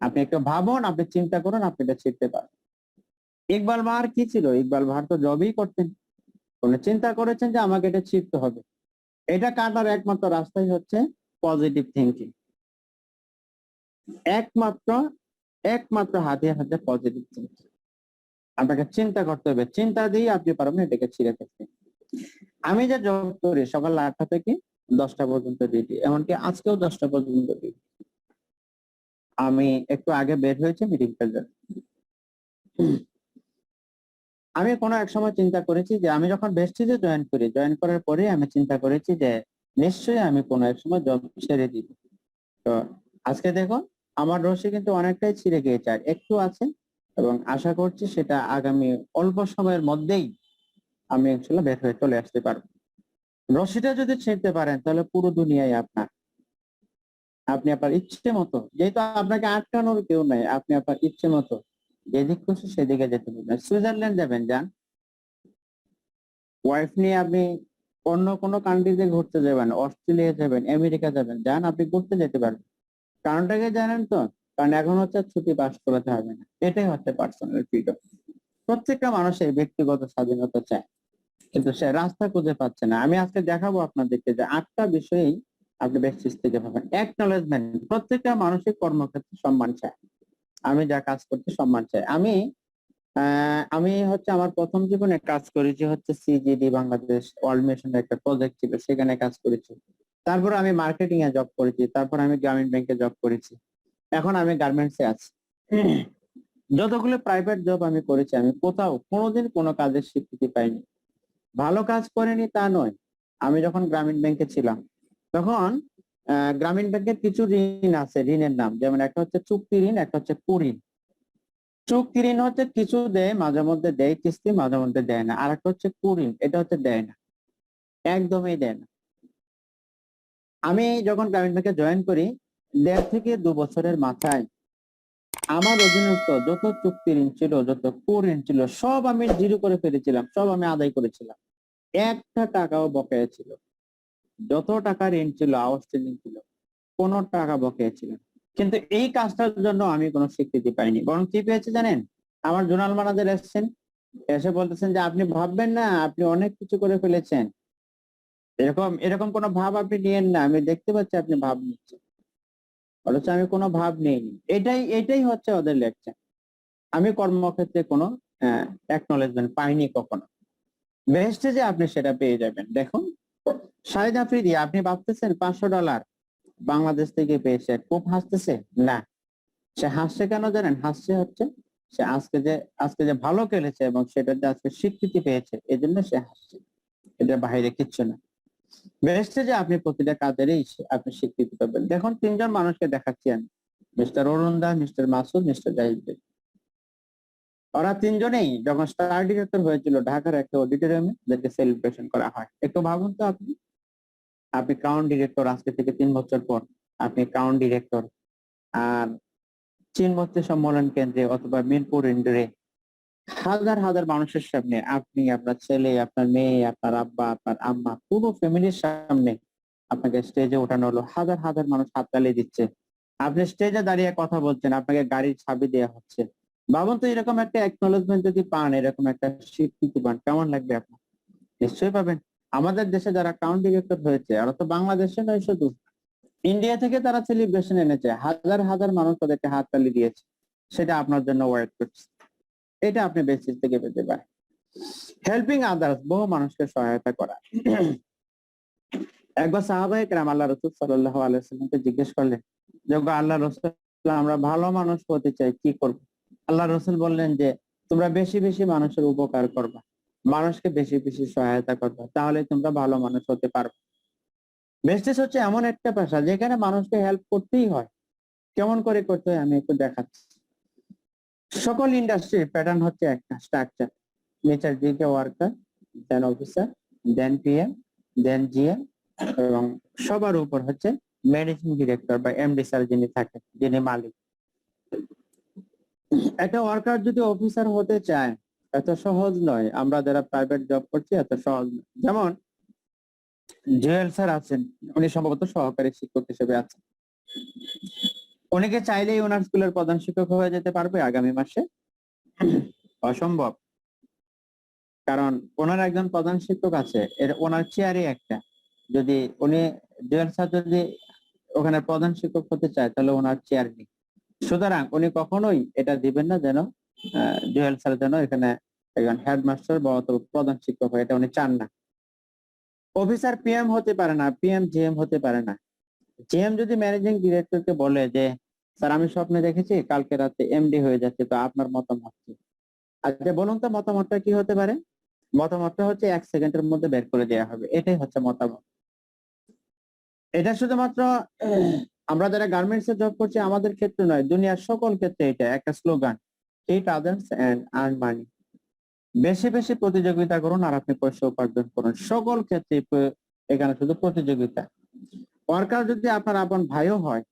S1: আপনি একটু ভাবুন, আপনি চিন্তা করুন, আপনি এটা ছিঁড়তে পারেন। ইকবাল ভার কি ছিল? ইকবাল ভার তো জবই করতেন, উনি চিন্তা করেছেন যে আমাকে এটা ছিঁড়তে হবে। এটা কাটার একমাত্র রাস্তাই হচ্ছে পজিটিভ থিঙ্কিং। একমাত্র একমাত্র হাতিয়ার হচ্ছে পজিটিভ থিঙ্কিং। আপনাকে চিন্তা করতে হবে, চিন্তা দিয়ে আপনি পারবেন এটাকে ছিঁড়ে ফেলতে। আমি যে জব করি সকাল 8টা থেকে 10টা পর্যন্ত ডিউটি, এমনকি আজকেও 10টা পর্যন্ত ডিউটি। আমি একটু আগে বের হয়েছি মিটিং এর জন্য। আমি কোনো এক সময় চিন্তা করেছি যে আমি যখন বেস্টিজে জয়েন করি, জয়েন করার পরে আমি চিন্তা করেছি যে নিশ্চয়ই আমি কোনো এক সময় জব ছেড়ে দিব। তো আজকে দেখুন আমার রশি কিন্তু অনেকটাই ছিঁড়ে গিয়েছে, আর একটু আছে, এবং আশা করছি সেটা আগামী অল্প সময়ের মধ্যেই আমি ইনশাল্লাহ বের হয়ে চলে আসতে পারবো। রশিটা যদি ছিঁড়তে পারেন তাহলে পুরো দুনিয়ায় আপনার। আপনি আপনার ইচ্ছে মতো, যেহেতু আপনাকে আটকানোর কেউ নাই, আপনি আপনার ইচ্ছে মতো যেদিক খুশি সেদিকে যেতে পারবেন। সুইজারল্যান্ড যাবেন যান, ওয়াইফ নিয়ে আপনি অন্য কোনো কান্ট্রিতে ঘুরতে যাবেন, অস্ট্রেলিয়া যাবেন, আমেরিকা যাবেন, যান, আপনি ঘুরতে যেতে পারবেন। কারণটাকে জানেন তো? কারণ এখন হচ্ছে ছুটি পাস করাতে হবে না, এটাই হচ্ছে পার্সোনাল ফ্রিডম। প্রত্যেকটা মানুষের ব্যক্তিগত স্বাধীনতা চায়, কিন্তু সে রাস্তা খুঁজে পাচ্ছে না। আমি আজকে দেখাবো আপনাদেরকে যে 8টা বিষয়েই আপনি বেসিস থেকে পাবেন। একনলেজমেন্ট, প্রত্যেকটা মানুষের কর্মক্ষেত্রে সম্মান চায়। আমি যা কাজ করতে সম্মান চাই। আমি হচ্ছে আমার প্রথম জীবনে কাজ করেছি হচ্ছে সিজিডি বাংলাদেশ ওয়ার্ল্ড মিশনের একটা প্রজেক্ট ছিল, সেখানে কাজ করেছি। তারপর আমি মার্কেটিং এ জব করেছি, তারপর আমি গ্রামীণ ব্যাংকে জব করেছি, এখন আমি গার্মেন্টস এ আছি। যতগুলো প্রাইভেট জব আমি করেছি, আমি কোথাও কোনোদিন কোনো কাজের স্বীকৃতি পাইনি। ভালো কাজ করিনি তা নয়। আমি যখন গ্রামীণ ব্যাংকে ছিলাম তখন গ্রামীণ ব্যাংকের কিছু ঋণ আছে, ঋণের নাম যেমন একটা হচ্ছে চুক্তি ঋণ, একটা হচ্ছে কুঋণ। চুক্তি ঋণ হচ্ছে কিছু দেয়, মাঝে মধ্যে দেয় কিস্তি, মাঝে মধ্যে দেয় না। আর একটা হচ্ছে কুঋণ, এটা হচ্ছে দেয় না, একদমই দেয় না। আমি যখন গ্রামীণ ব্যাংকে জয়েন করি 1.5 থেকে 2 বছরের মাথায় আমার অধীনস্থ যত চুক্তি ঋণ ছিল, যত কুঋণ ছিল, সব আমি জিরো করে ফেলেছিলাম, সব আমি আদায় করেছিলাম। একটা টাকাও বকেয়া ছিল। যত টাকা ঋণ ছিল, আউটস্ট্যান্ডিং ছিল, কোনো টাকা বকেয়া ছিল না। কিন্তু এই কাজটার জন্য আমি কোনো স্বীকৃতি পাইনি, বরং কি পেয়েছি জানেন? আমার জোনাল ম্যানেজার এসেছেন, এসে বলতেছেন যে আপনি ভাববেন না, আপনি অনেক কিছু করে ফেলেছেন, এরকম এরকম কোনো ভাব আপনি নিয়েন না, আমি দেখতে পাচ্ছি আপনি ভাব নিচ্ছেন। অথচ আমি কোনো ভাব নেইনি। এটাই এটাই হচ্ছে ওদের লেকচার। আমি কর্মক্ষেত্রে কোনো অ্যাকনলেজমেন্ট পাইনি কখনো। বেহেশতে যে আপনি সেটা পেয়ে যাবেন। দেখুন, শাহিদ আফ্রিদি, আপনি ভাবতেছেন $500 বাংলাদেশ থেকে পেয়েছে, খুব হাসতেছে? না, সে হাসছে কেন জানেন? হাসছে হচ্ছে সে আজকে যে ভালো খেলেছে এবং সেটা যে আজকে স্বীকৃতি পেয়েছে, এজন্য সে হাসছে। এটা বাইরে কিচ্ছু না। বেহেশতে যে আপনি প্রতিটা কাজেরই আপনি স্বীকৃতি পাবেন। দেখুন, 3জন মানুষকে দেখাচ্ছি আমি, মিস্টার অরুণ দা, মিস্টার মাসুদ, মিস্টার জাহিদ ভাই। ওরা 3জনেই যখন স্টার ডিরেক্টর হয়েছিল ঢাকার একটা অডিটোরিয়ামে, ওদেরকে সেলিব্রেশন করা হয়। একটু ভাবুন তো, আপনি আপনি কাউন্ট ডিরেক্টর, আজকে থেকে 3 বছর পর আপনি কাউন্ট ডিরেক্টর, আর চীনমৈত্রী সম্মেলন কেন্দ্রে অথবা মিরপুর ইন্ডোরে হাজার হাজার মানুষের সামনে আপনি, আপনার ছেলে, আপনার মেয়ে, আপনার আব্বা, আপনার আম্মা, পুরো ফ্যামিলির সামনে আপনাকে স্টেজে ওঠানো হলো, হাজার হাজার মানুষ হাততালি দিচ্ছে, আপনি স্টেজে দাঁড়িয়ে কথা বলছেন, আপনাকে গাড়ির চাবি দেওয়া হচ্ছে। ভাবুন তো, এরকম একটা অ্যাকনলেজমেন্ট যদি পান, এরকম একটা স্বীকৃতি পান, কেমন লাগবে আপনার? নিশ্চয়ই পাবেন। আমাদের দেশে যারা কাউন্ট ডিরেক্টর হয়েছে, আর তো বাংলাদেশে নয়, শুধু ইন্ডিয়া থেকে তারা সেলিব্রেশন এনেছে, হাজার হাজার মানুষ তাদেরকে হাততালি দিয়েছে, সেটা আপনার জন্য ওয়েট করছে। এটা আপনি বেসিস থেকে পেতে পারেন। হেল্পিং আদার্স, বহু মানুষকে সহায়তা করা। একবার সাহাবায়ে কেরাম আল্লাহ রাসূল সাল্লাল্লাহু আলাইহি ওয়াসাল্লামকে জিজ্ঞেস করলেন, যে আল্লাহ রাসূল, আমরা ভালো মানুষ হতে চাই, কি করব? আল্লাহ রাসূল বললেন যে তোমরা বেশি বেশি মানুষের উপকার করবা, মানুষকে বেশি বেশি সহায়তা করবা, তাহলে তোমরা ভালো মানুষ হতে পারবে। বেসিস হচ্ছে এমন একটা পেশা যেখানে মানুষকে হেল্প করতেই হয়। কেমন করে করতে হয় আমি একটু দেখাচ্ছি। সকল ইন্ডাস্ট্রির প্যাটার্ন হচ্ছে একটা স্ট্রাকচার: নিচের দিকে ওয়ার্কার, দেন অফিসার, দেন পিএম, দেন জিএম, এবং সবার উপর হচ্ছে ম্যানেজিং ডিরেক্টর বা এমডি স্যার, যিনি থাকেন, যিনি মালিক। একটা ওয়ার্কার যদি অফিসার হতে চায়, এত সহজ নয়। আমরা যারা প্রাইভেট জব করছি, এত সহজ নয়। যেমন জুয়েল স্যার আছেন, উনি সম্ভবত সহকারী শিক্ষক হিসেবে আছেন। উনিকে চাইলেই ওনার স্কুলের প্রধান শিক্ষক হয়ে যেতে পারবে আগামী মাসে? অসম্ভব। কারণ ওনার একজন প্রধান শিক্ষক আছে, ওনার চেয়ারই একটা। যদি উনি, জুয়েল স্যার যদি ওখানে প্রধান শিক্ষক হতে চায়, তাহলে ওনার চেয়ার নেই। সুতরাং উনি কখনোই এটা দিবেন না যেন জুয়েল স্যার যেন এখানে একজন হেডমাস্টার বা অথবা প্রধান শিক্ষক হয়, এটা উনি চান না। অফিসার পিএম হতে পারে না, পিএম জিএম হতে পারে না। জিএম যদি ম্যানেজিং ডিরেক্টরকে বলে যে স্যার, আমি স্বপ্নে দেখেছি কালকে রাতে এমডি হয়ে যাচ্ছে, তো আপনার মতামত কি? আচ্ছা বলুন তো, মতামতটা কি হতে পারে? মতামতটা হচ্ছে 1 সেকেন্ডের মধ্যে বের করে দেওয়া হবে, এটাই হচ্ছে মতামত। এটা শুধুমাত্র আমরা যারা গার্মেন্টস এ জব করছি আমাদের ক্ষেত্রে নয়, দুনিয়ার সকল ক্ষেত্রে এটা একটা slogan: hit others and earn money. বেশি বেশি প্রতিযোগিতা করুন আর আপনি পয়সা উপার্জন করুন। সকল ক্ষেত্রে এখানে শুধু প্রতিযোগিতা। ওয়ার্কার যদি আপনার আপন ভাইও হয়,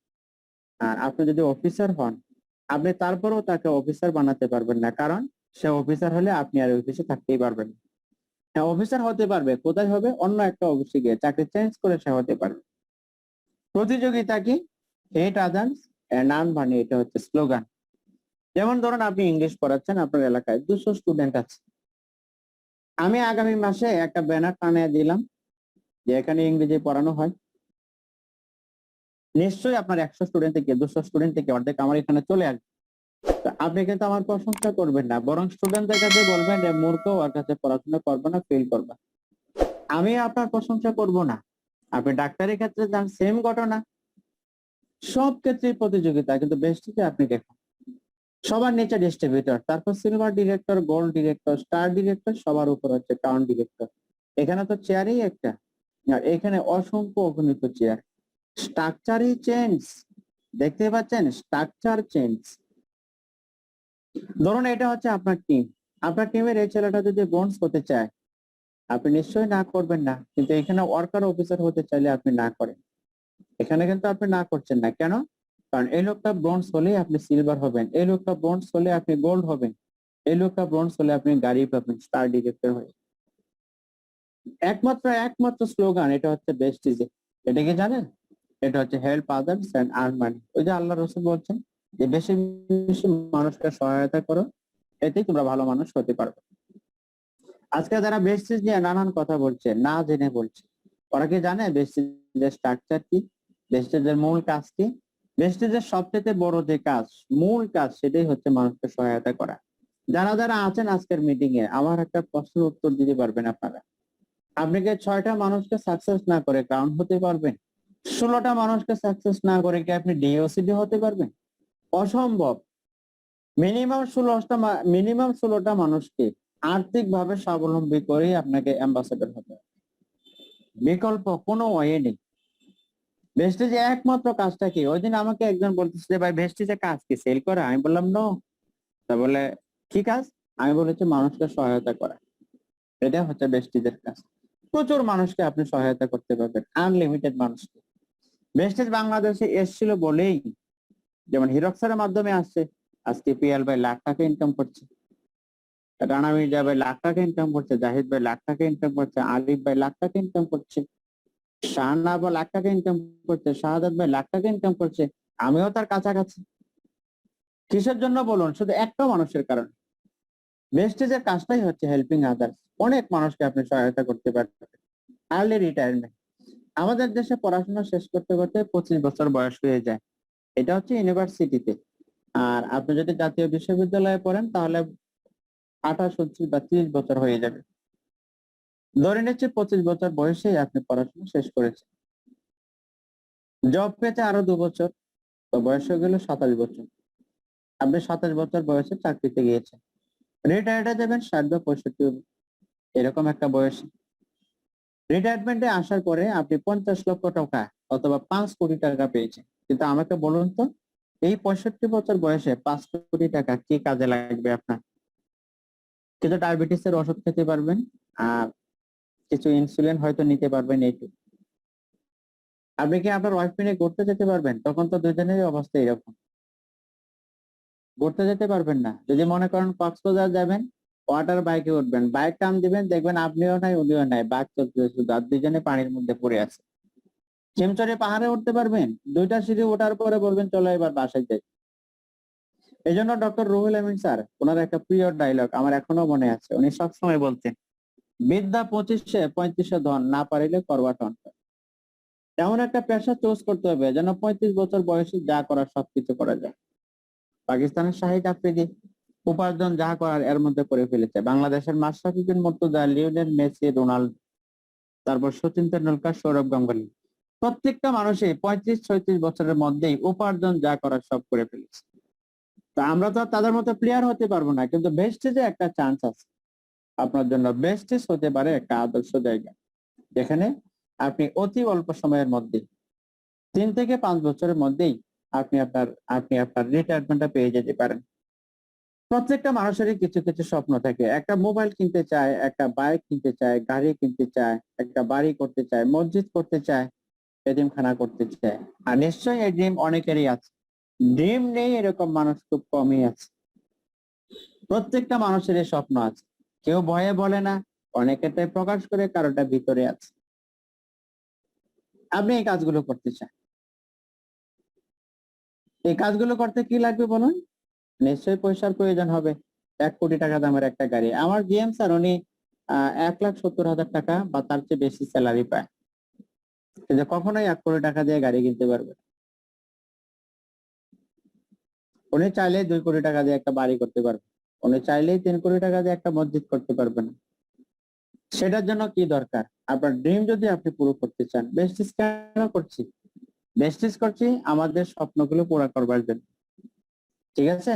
S1: আর আপনি যদি অফিসার হন, আপনি তারপরেও তাকে অফিসার বানাতে পারবেন না, কারণ সে অফিসার হলে আপনি আর অফিসে থাকতেই পারবেন না। হ্যাঁ, অফিসার হতে পারবে, কোথায় হবে? অন্য একটা অফিসে গিয়ে চাকরি চেঞ্জ করে সে হতে পারবে। প্রতিযোগিতা কি? হেট আদার্স এন্ড আর্ন মানি, এটা হচ্ছে স্লোগান। যেমন ধরুন, আপনি ইংলিশ পড়াচ্ছেন, আপনার এলাকায় 200 স্টুডেন্ট আছে। আমি আগামী মাসে একটা ব্যানার টানিয়ে দিলাম যে এখানে ইংরেজি পড়ানো হয়। নিশ্চয়ই আপনার 100 স্টুডেন্ট থেকে, 200 স্টুডেন্ট থেকে অর্ধেক আমার এখানে চলে আসবে। তো আপনি কিন্তু আমার প্রশংসা করবেন না, বরং স্টুডেন্টদের কাছে বলবেন যে মূর্খ, ওর কাছে পড়াশোনা করবে না, ফেল করবে। আমি আপনার প্রশংসা করব না। আপনি ডাক্তারের ক্ষেত্রে যান, সেম ঘটনা। সব ক্ষেত্রে প্রতিযোগিতা, কিন্তু বেস্টে আপনি দেখুন সবার নিচে ডিস্ট্রিবিউটর, তারপর silver director, gold director, star director, সবার উপর হচ্ছে কাউন্ট ডিরেক্টর। এখানে তো চেয়ারই একটা, আর এখানে অসংখ্য অগণিত চেয়ার। স্ট্রাকচারই চেঞ্জ। দেখতে পাচ্ছেন, স্ট্রাকচার চেঞ্জ। ধরুন এটা হচ্ছে আপনার টিম, আপনার টিমের এই ছেলেটা যদি বোনস হতে চায়, আপনি নিশ্চয়ই না করবেন না, কিন্তু এখানে ওয়ার্কার অফিসার হতে চাইলে আপনি না করেন। এখানে কিন্তু আপনি না করছেন না, কেন? কারণ এই লোকটা ব্রোঞ্জ হলে আপনি সিলভার হবেন, এই লোকটা ব্রোঞ্জ হলে আপনি গোল্ড হবেন, এই লোকটা ব্রোঞ্জ হলে আপনি গাড়ি পাবেন স্টার ডিরেক্টর হয়ে। একমাত্র একমাত্র স্লোগান এটা হচ্ছে বেস্টিজে। এটা কি জানেন? এটা হচ্ছে help others and earn money. ওই যে আল্লাহ রসুল বলছেন যে বেশি বেশি মানুষকে সহায়তা করো, এতেই তোমরা ভালো মানুষ হতে পারবে। আজকে যারা বেস্টিজ নিয়ে নানান কথা বলছে না জেনে বলছে, ওরা কি জানে বেস্টিজের স্ট্রাকচার কি, বেস্টিজের মূল কাজ কি? বেস্টিজের সবচেয়ে বড় যে কাজ, মূল কাজ, সেটাই হচ্ছে মানুষকে সহায়তা করা। যারা যারা আছেন আজকের মিটিং এ, আমার একটা প্রশ্নের উত্তর দিতে পারবেন আপনারা? আপনি কি 6টা মানুষকে সাকসেস না করে ক্রাউন হতে পারবেন? 16টা মানুষকে সাকসেস না করে কি আপনি ডিওসিডি হতে পারবেন? অসম্ভব। মিনিমাম 16টা মানুষকে আর্থিক ভাবে স্বাবলম্বী করেই আপনাকে অ্যাম্বাসেডর হতে হবে। বিকল্প কোনো ওয়ে নেই। ভেস্টিজে একমাত্র কাজটা কি? ওই দিন আমাকে একজন বলতেছে যে ভাই ভেস্টিজে কাজ কি সেল করা? আমি বললাম নো। তা বলে কি কাজ? আমি বলেছি মানুষকে সহায়তা করা। এটা হচ্ছে ভেস্টিজের কাজ। প্রচুর মানুষকে আপনি সহায়তা করতে পারবেন, আনলিমিটেড মানুষকে। ভেস্টিজ বাংলাদেশে এসেছিল বলেই, যেমন হিরক্সের মাধ্যমে আসছে, আজকে পিএল ভাই লাখ টাকা ইনকাম করছে, রানা মির্জা ভাই লাখ টাকা ইনকাম করছে, জাহিদ ভাই লাখ টাকা ইনকাম করছে, আলিফ ভাই লাখ টাকা ইনকাম করছে, শাহানা ভাই লাখ টাকা ইনকাম করছে, শাহাদাত ভাই লাখ টাকা ইনকাম করছে। আমিও তার কাছাকাছি। কিসের জন্য বলুন? শুধু একটা মানুষের কারণে। ভেস্টেজের কাজটাই হচ্ছে হেল্পিং আদার্স। অনেক মানুষকে আপনি সহায়তা করতে পারবেন। Early retirement. আমাদের দেশে পড়াশোনা শেষ করতে করতে 25 বছর বয়স হয়ে যায়, এটা হচ্ছে ইউনিভার্সিটিতে। আর আপনি যদি জাতীয় বিশ্ববিদ্যালয়ে পড়েন তাহলে 28, 29 বা 30 বছর হয়ে যাবে। ধরে নিচ্ছে 25 বছর বয়সেই আপনি পড়াশোনা শেষ করেছেন, জব পেতে আরো 2 বছর, তো বয়স হয়ে গেল 27 বছর। আপনি 27 বছর বয়সে চাকরিতে গিয়েছেন, রিটায়ার্ডে যাবেন 60 বা 65, এরকম একটা বয়সে। রিটায়ারমেন্টে আসার পরে আপনি 50 লক্ষ টাকা অথবা 5 কোটি টাকা পেয়েছেন, কিন্তু আমাকে বলুন তো, এই 65 বছর বয়সে 5 কোটি টাকা কি কাজে লাগবে আপনার? কিছু ডায়াবেটিসের ওষুধ খেতে পারবেন, আর কিছু ইনসুলিন হয়তো নিতে পারবেন, এইটুকু। আপনি কি আপনার ওয়াইফ নিয়ে ঘুরতে যেতে পারবেন? তখন তো দুজনেরই অবস্থা এরকম। ঘুরতে যেতে পারবেন না। যদি মনে করেন কক্সবাজার যাবেন, ওয়াটার বাইকে উঠবেন, বাইক টান দিবেন, দেখবেন আপনিও নাই উনিও নাই, বাইক চলতেছে শুধু, আর দুজনে পানির মধ্যে পড়ে আছে। শিমচরে পাহাড়ে উঠতে পারবেন? 2টা সিঁড়ি ওঠার পরে বলবেন চলো এবার বাসায় যাই। এই জন্য ডক্টর রুহুল আমিন স্যার, ওনার একটা প্রিয় ডায়লগ আমার এখনো মনে আছে, উনি সবসময় বলতেন, বিদ্যা 25 35 ধন, না পারিলে করবা টন। এমন একটা পেশা চুজ করতে হবে যেন 35 বছর বয়সে যা করার সবকিছু করা যায়। পাকিস্তানের শাহিদ আফ্রিদি উপার্জন যা করার এর মধ্যে করে ফেলেছে। বাংলাদেশের মাশরাফি বিন মুর্তজা, লিওনেল মেসি, রোনাল্ডো, তারপর সচিন তেন্ডুলকার, সৌরভ গাঙ্গুলী, প্রত্যেকটা মানুষই 35 36 বছরের মধ্যেই উপার্জন যা করার সব করে ফেলেছে। তা আমরা তো আর তাদের মতো প্লেয়ার হতে পারবো না, কিন্তু বেস্টেজে একটা চান্স আছে আপনার জন্য। বেস্টেজ হতে পারে একটা আদর্শ জায়গা, যেখানে আপনি অতি অল্প সময়ের মধ্যে 3 থেকে 5 বছরের মধ্যেই আপনি আপনার রিটায়ারমেন্টটা পেয়ে যেতে পারেন। প্রত্যেকটা মানুষেরই কিছু কিছু স্বপ্ন থাকে। একটা মোবাইল কিনতে চায়, একটা বাইক কিনতে চায়, গাড়ি কিনতে চায়, একটা বাড়ি করতে চায়, মসজিদ করতে চায়, এতিমখানা করতে চায়। আর নিশ্চয়ই এই ড্রিম অনেকেরই আছে। ড্রিম নেই এরকম মানুষ খুব কমই আছে। প্রত্যেকটা মানুষেরই স্বপ্ন আছে, কেউ ভয়ে বলে না, অনেকেরটাই প্রকাশ করে, কারোটা ভিতরে আছে। আপনি এই কাজগুলো করতে চান, এই কাজগুলো করতে কি লাগবে বলুন? নিশ্চয়ই পয়সার প্রয়োজন হবে। 1 কোটি টাকা দামের একটা গাড়ি, আমার জিএম স্যার উনি 1,70,000 টাকা বা তার চেয়ে বেশি স্যালারি পায়, কিন্তু কখনোই 1 কোটি টাকা দিয়ে গাড়ি কিনতে পারবে না। উনি চাইলেই 2 কোটি টাকা দিয়ে একটা বাড়ি করতে পারবে, উনি চাইলেই 3 কোটি টাকা দিয়ে একটা মসজিদ করতে পারবে না। সেটার জন্য কি দরকার? আপনার ড্রিম যদি আপনি পুরো করতে চান, বেস্টিজ কেন করছি? বেস্টিজ করছি আমাদের স্বপ্নগুলো পুরো করবার জন্য, ঠিক আছে?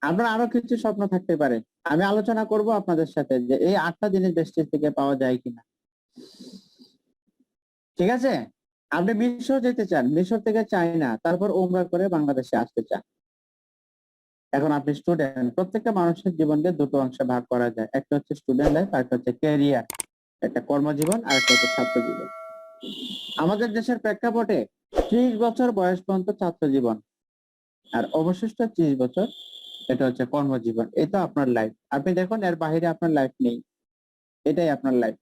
S1: আপনার আরো কিছু স্বপ্ন থাকতে পারে, আমি আলোচনা করব আপনাদের সাথে যে এই 8টা জিনিস বেস্টিজ থেকে পাওয়া যায় কিনা, ঠিক আছে? আপনি মিশর যেতে চান, মিশর থেকে চায়না, তারপর ওমরা করে বাংলাদেশে আসতে চান, এখন আপনি স্টুডেন্ট, প্রত্যেকটা মানুষের জীবনকে দুটো অংশে ভাগ করা যায়, একটা হচ্ছে স্টুডেন্ট লাইফ আর একটা হচ্ছে ক্যারিয়ার, একটা কর্মজীবন আর একটা হচ্ছে ছাত্র জীবন। আমাদের দেশের প্রেক্ষাপটে 30 বছর বয়স পর্যন্ত ছাত্র জীবন, আর অবশিষ্ট 30 বছর এটা হচ্ছে কর্মজীবন। এটা আপনার লাইফ, আপনি দেখুন এর বাইরে আপনার লাইফ নেই, এটাই আপনার লাইফ।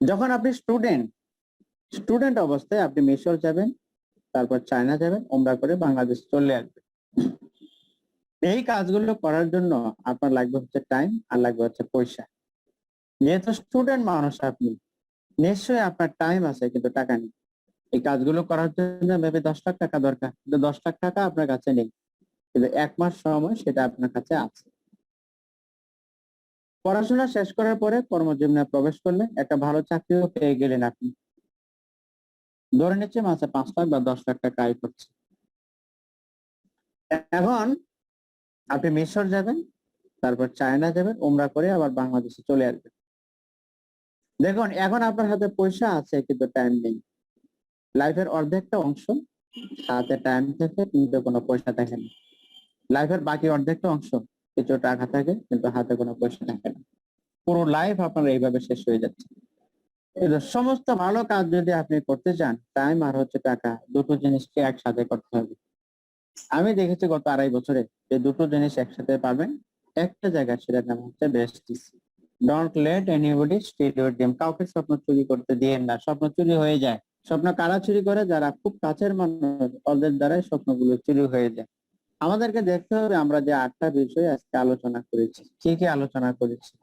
S1: যখন আপনি স্টুডেন্ট, স্টুডেন্ট অবস্থায় আপনি মিশর যাবেন, তারপর চায়না যাবেন, ওমরা করে বাংলাদেশ চলে আসবেন। এই কাজগুলো করার জন্য আপনার লাগবে হচ্ছে টাইম আর লাগবে হচ্ছে পয়সা। যেহেতু স্টুডেন্ট মানুষ আপনি, নিশ্চয়ই আপনার টাইম আছে কিন্তু টাকা নেই। এই কাজগুলো করার জন্য ভেবে 10 লাখ টাকা দরকার, কিন্তু 10 লাখ টাকা আপনার কাছে নেই, কিন্তু 1 মাস সময় সেটা আপনার কাছে আছে। পড়াশোনা শেষ করার পরে কর্মজীবনে প্রবেশ করলে একটা ভালো চাকরিও পেয়ে গেলেন আপনি, ধরে নিচ্ছে মাসে 5 লাখ বা 10 লাখ টাকা আয় করছে। এখন আপনি মিশর যাবেন, তারপর চায়না যাবেন, ওমরা করে আবার বাংলাদেশে চলে আসবেন। দেখুন এখন আপনার হাতে পয়সা আছে কিন্তু টাইম নেই। লাইফের অর্ধেকটা অংশ হাতে টাইম থাকে কিন্তু কোনো পয়সা থাকে না। লাইফের বাকি অর্ধেকটা অংশ কিছু টাকা থাকে কিন্তু হাতে কোনো পয়সা থাকে না। পুরো লাইফ আপনার এইভাবে শেষ হয়ে যাচ্ছে। এই যে সমস্ত ভালো কাজ যদি আপনি করতে চান, টাইম আর হচ্ছে টাকা দুটো জিনিসকে একসাথে করতে হবে। আমি দেখেছি গত 2.5 বছরে যে দুটো জিনিস একসাথে পাবেন একটা জায়গায়, সেটার নাম হচ্ছে besties. Don't let anybody steal your dream. কাউকে স্বপ্ন চুরি করতে দিয়েন না, স্বপ্ন চুরি হয়ে যায়। স্বপ্ন কারা চুরি করে? যারা খুব কাছের মানুষ, ওদের দ্বারাই স্বপ্নগুলো চুরি হয়ে যায়। আমাদেরকে দেখতে হবে আমরা যে 8টা বিষয় আজকে আলোচনা করেছি, কি কি আলোচনা করেছি।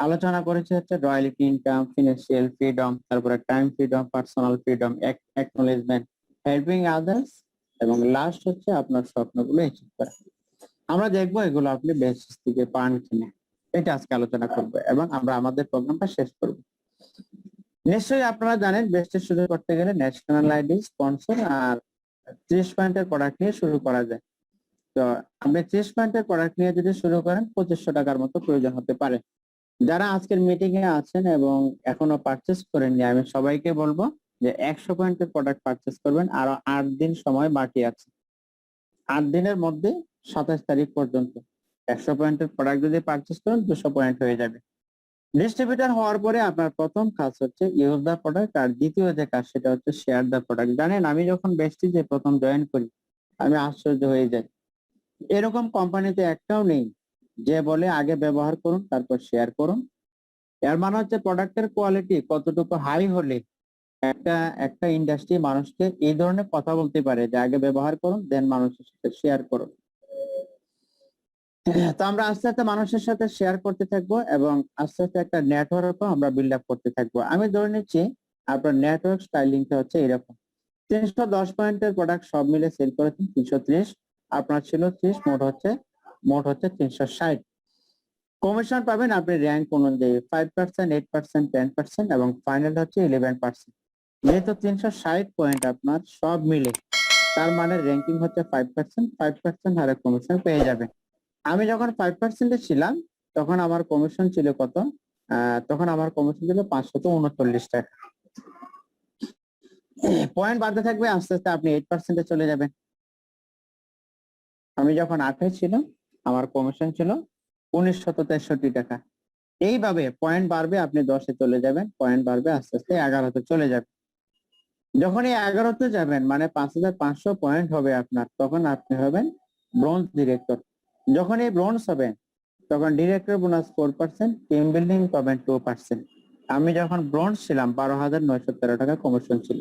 S1: আলোচনা করেছি হচ্ছে রয়্যালিটি ইনকাম, ফিনান্সিয়াল ফ্রিডম, তারপরে time freedom, personal freedom, acknowledgement, helping others, এবং লাস্ট হচ্ছে আপনার স্বপ্নগুলো অ্যাচিভ করা। আমরা দেখবো এগুলো আপনি বেসিস থেকে পান কিনা, এটা আজকে আলোচনা করবো এবং আমরা আমাদের প্রোগ্রামটা শেষ করব। নিশ্চয়ই আপনারা জানেন বেস্টের শুরু করতে গেলে ন্যাশনাল আইডি, স্পন্সর আর 30 পয়েন্টের প্রোডাক্ট নিয়ে শুরু করা যায়। তো আপনি 30 পয়েন্টের প্রোডাক্ট নিয়ে যদি শুরু করেন 2500 টাকার মতো প্রয়োজন হতে পারে। যারা আজকের মিটিং এ আছেন এবং এখনো পারচেস করেননি, আমি সবাইকে বলবো যে 100 পয়েন্টের প্রোডাক্ট পারচেস করবেন, আরো 8 দিন সময় বাকি আছে। 8 দিনের মধ্যে 27 তারিখ পর্যন্ত 100 পয়েন্টের প্রোডাক্ট যদি পারচেস করেন 200 পয়েন্ট হয়ে যাবে। ডিস্ট্রিবিউটর হওয়ার পরে আপনার প্রথম কাজ হচ্ছে ইউজ দা প্রোডাক্ট, আর দ্বিতীয় যে কাজ সেটা হচ্ছে শেয়ার দা প্রোডাক্ট। জানেন আমি যখন বেস্টিজে প্রথম জয়েন করি আমি আশ্চর্য হয়ে যাই, এরকম কোম্পানিতে একটাও নেই যে বলে আগে ব্যবহার করুন তারপর শেয়ার করুন। এর মানে হচ্ছে প্রোডাক্টের কোয়ালিটি কতটুকু হাই হলে একটা একটা ইন্ডাস্ট্রি মানুষকে এই ধরনের কথা বলতে পারে যে আগে ব্যবহার করুন দেন মানুষের সাথে শেয়ার করুন। তো আমরা আস্তে আস্তে মানুষের সাথে শেয়ার করতে থাকবো এবং আস্তে আস্তে একটা নেটওয়ার্কও আমরা বিল্ড আপ করতে থাকবো। আমি ধরে নিচ্ছি আপনার নেটওয়ার্ক স্টাইলিংটা হচ্ছে এরকম, 310 পয়েন্টের প্রোডাক্ট সব মিলে সেল করেছেন 330, আপনার ছিল 30, মোট হচ্ছে 360। কমিশন পাবেন আপনি র্যাঙ্ক অনুযায়ী 5%, 8%, 10% এবং ফাইনাল হচ্ছে 11%। যেহেতু 360 পয়েন্ট আপনার সব মিলে, তার মানে র্যাঙ্কিং হচ্ছে 5%, 5% হারে কমিশন পেয়ে যাবেন। আমি যখন 5%-এ ছিলাম তখন আমার কমিশন ছিল কত? তখন আমার কমিশন ছিল 539 টাকা। পয়েন্ট বাড়তে থাকবে, আস্তে আস্তে আপনি 8%-এ চলে যাবেন। আমি যখন 8-এ ছিলাম আমার কমিশন ছিল 1963 টাকা। এইভাবে পয়েন্ট বাড়বে, আপনি 10-এ চলে যাবেন, পয়েন্ট বাড়বে আস্তে আস্তে 11-তে চলে যাবে। যখন এই 11-তে যাবেন মানে 5500 পয়েন্ট হবে আপনার, তখন আপনি হবেন ব্রোঞ্জ ডিরেক্টর। যখন এই ব্রোঞ্জ হবেন তখন ডিরেক্টর বোনাস 4%, টিম বিল্ডিং পাবেন 2%। আমি যখন ব্রোঞ্জ ছিলাম 12,913 টাকা কমিশন ছিল।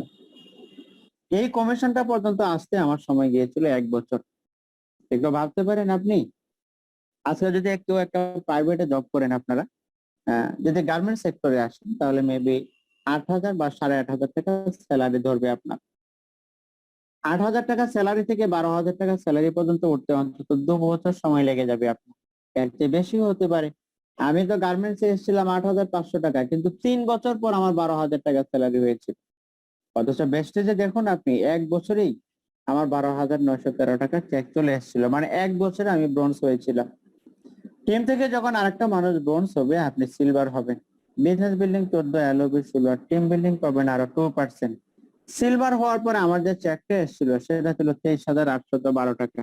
S1: এই কমিশনটা পর্যন্ত আসতে আমার সময় গিয়েছিল 1 বছর। একটু ভাবতে পারেন আপনি, আজকে যদি একটু একটা প্রাইভেটে জব করেন আপনারা, যদি গার্মেন্টস সেক্টরে আসেন তাহলে মেবি 8,000 বা 8,500 টাকা স্যালারি ধরবে আপনার। 8,000 টাকা স্যালারি থেকে 12,000 টাকা স্যালারি পর্যন্ত উঠতে অন্তত 2 বছর সময় লেগে যাবে আপনার, এর চেয়ে বেশিও হতে পারে। আমি তো গার্মেন্টসে এসেছিলাম 8,500 টাকা, কিন্তু 3 বছর পর আমার 12,000 টাকা স্যালারি হয়েছে। অথচ বেস্টেজে দেখুন আপনি 1 বছরেই আমার 12,913 টাকা চেক চলে এসেছিল, মানে 1 বছরে আমি ব্রোঞ্জ হয়েছিলাম। টিম থেকে যখন আরেকটা মানুষ ব্রোঞ্জ হবে আপনি সিলভার হবেন। Business building 14 LOB silver, team building পাবেন আরো 2%। সিলভার হওয়ার পরে আমার যে চেকটা এসেছিল সেটা ছিল 23,812 টাকা।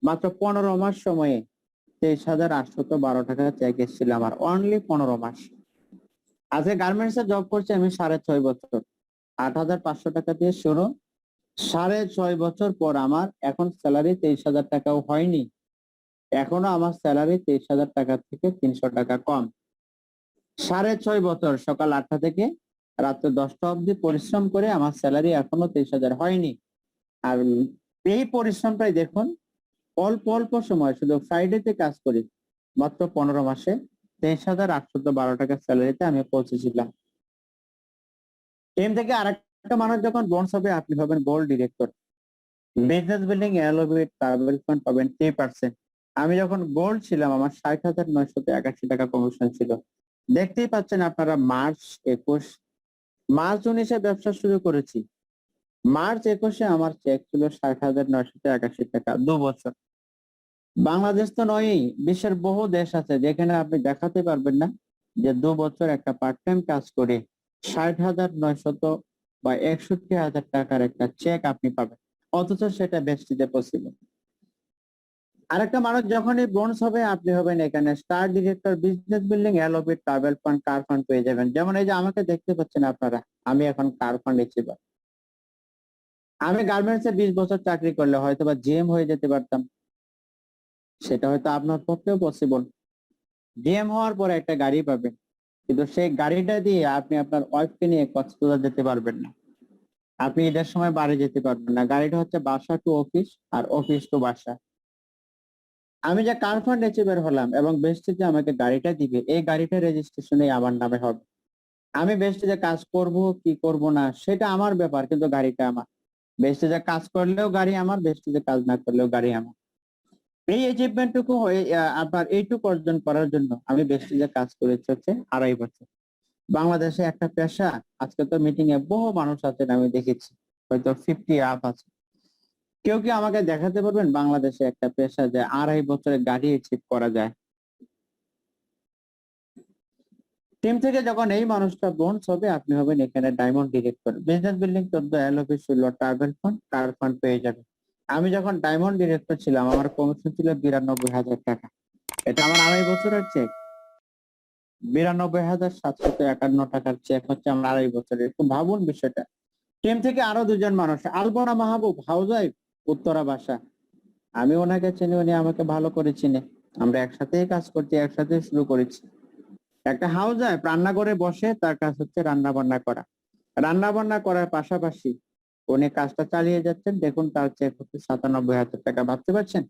S1: মাত্র 15 মাস সময়ে 23,812 টাকা চেক এসেছিল আমার, অনলি 15 মাস। আজকে গার্মেন্টস এ জব করছি আমি 6.5 বছর, 8,500 টাকা দিয়ে শুরু, 6.5 বছর পর আমার এখন স্যালারি 23,000 টাকাও হয়নি, এখনো আমার স্যালারি 23,000 টাকা থেকে 300 টাকা কম। 6.5 বছর সকাল 8টা থেকে রাত্রে 10টা অবধি পরিশ্রম করে আমার স্যালারি এখনো 23,000 হয়নি। আর এই পরিশ্রমটাই দেখুন, অল্প অল্প সময় শুধু ফ্রাইডেতে কাজ করি, মাত্র 15 মাসে 23,812 টাকা স্যালারিতে আমি পৌঁছেছিলাম। টিম থেকে আরেকটা মানুষ যখন বোনস হবে আপনি হবেন board director, business building elevate travel fund পাবেন 3%। আমি যখন গোল্ড ছিলাম আমার 60,981 টাকা কমিশন ছিল। দেখতেই পাচ্ছেন আপনারা, মার্চ 19 ব্যবসা শুরু করেছি, মার্চ 21 আমার চেক ছিল 60,981 টাকা, 2 বছর। বাংলাদেশ তো নয়ই, বিশ্বের বহু দেশ আছে যেখানে আপনি দেখাতে পারবেন না যে 2 বছর একটা পার্ট টাইম কাজ করে 60,900 বা 61,000 টাকার একটা চেক আপনি পাবেন, অথচ সেটা বেস্টিজে পসিবল। আরেকটা মানুষ যখনই ব্রোঞ্জ হবে আপনি হবেন এখানে star director, business building elevate travel fund car fund পেয়ে যাবেন। যেমন এই যে আমাকে দেখতে পাচ্ছেন আপনারা, আমি এখন কার ফান্ড রিসিভার। আমি গার্মেন্টস এ 20 বছর চাকরি করলে হয়তো বা জিএম হয়ে যেতে পারতাম, সেটা হয়তো আপনার পক্ষেও পসিবল। জিএম হওয়ার পরে একটা গাড়ি পাবেন, কিন্তু সেই গাড়িটা দিয়ে আপনি আপনার ওয়াইফকে নিয়ে কক্সবাজার যেতে পারবেন না, আপনি ঈদের সময় বাড়ি যেতে পারবেন না। গাড়িটা হচ্ছে বাসা টু অফিস আর অফিস টু বাসা। আমি যে কার ফান্ড রিসিভার হলাম এবং বেস্টিজে আমাকে গাড়িটা দিবে, এই গাড়িটা রেজিস্ট্রেশনে আমার নামে হবে। আমি বেস্টিজে কাজ করব কি করব না সেটা আমার ব্যাপার, কিন্তু গাড়িটা আমার। বেস্টিজে কাজ করলেও গাড়ি আমার, বেস্টিজে কাজ না করলেও গাড়ি আমার। এই অ্যাচিভমেন্টটুকু হয়ে আপনার এইটুকু অর্জন করার জন্য আমি বেস্টিজে কাজ করেছি হচ্ছে 2.5 বছর। বাংলাদেশে একটা পেশা, আজকে তো মিটিং এ বহু মানুষ আছেন আমি দেখেছি, হয়তো 50 আপ আছে। কেউ কি আমাকে দেখাতে পারবেন বাংলাদেশে একটা পেশা যে 2.5 বছরে গাড়ি অ্যাচিভ করা যায়? টিম থেকে যখন এই মানুষটা বোনস হবে আপনি হবেন এখানে diamond director, business building 14 LOP 16 travel fund car fund পেয়ে যাবে। আমি যখন ডায়মন্ড ডিরেক্টর ছিলাম আমার কমিশন ছিল 92,000 টাকা, এটা আমার 2.5 বছরের চেক। 92,751 টাকার চেক হচ্ছে আমার 2.5 বছরের, একটু ভাবুন বিষয়টা। টিম থেকে আরো দুজন মানুষ, আলপনা মাহবুব হাউজাইফ, উত্তরা বাসা। আমি ওনাকে চিনি, উনি আমাকে ভালো করে চিনে, আমরা একসাথেই কাজ করছি, একসাথে শুরু করেছি। একটা হাউস ওয়াইফ রান্না করে বসে, তার কাজ হচ্ছে রান্না বান্না করা, রান্না বান্না করার পাশাপাশি উনি কাজটা চালিয়ে যাচ্ছেন। দেখুন তার চেক হচ্ছে 97,000 টাকা, ভাবতে পারছেন?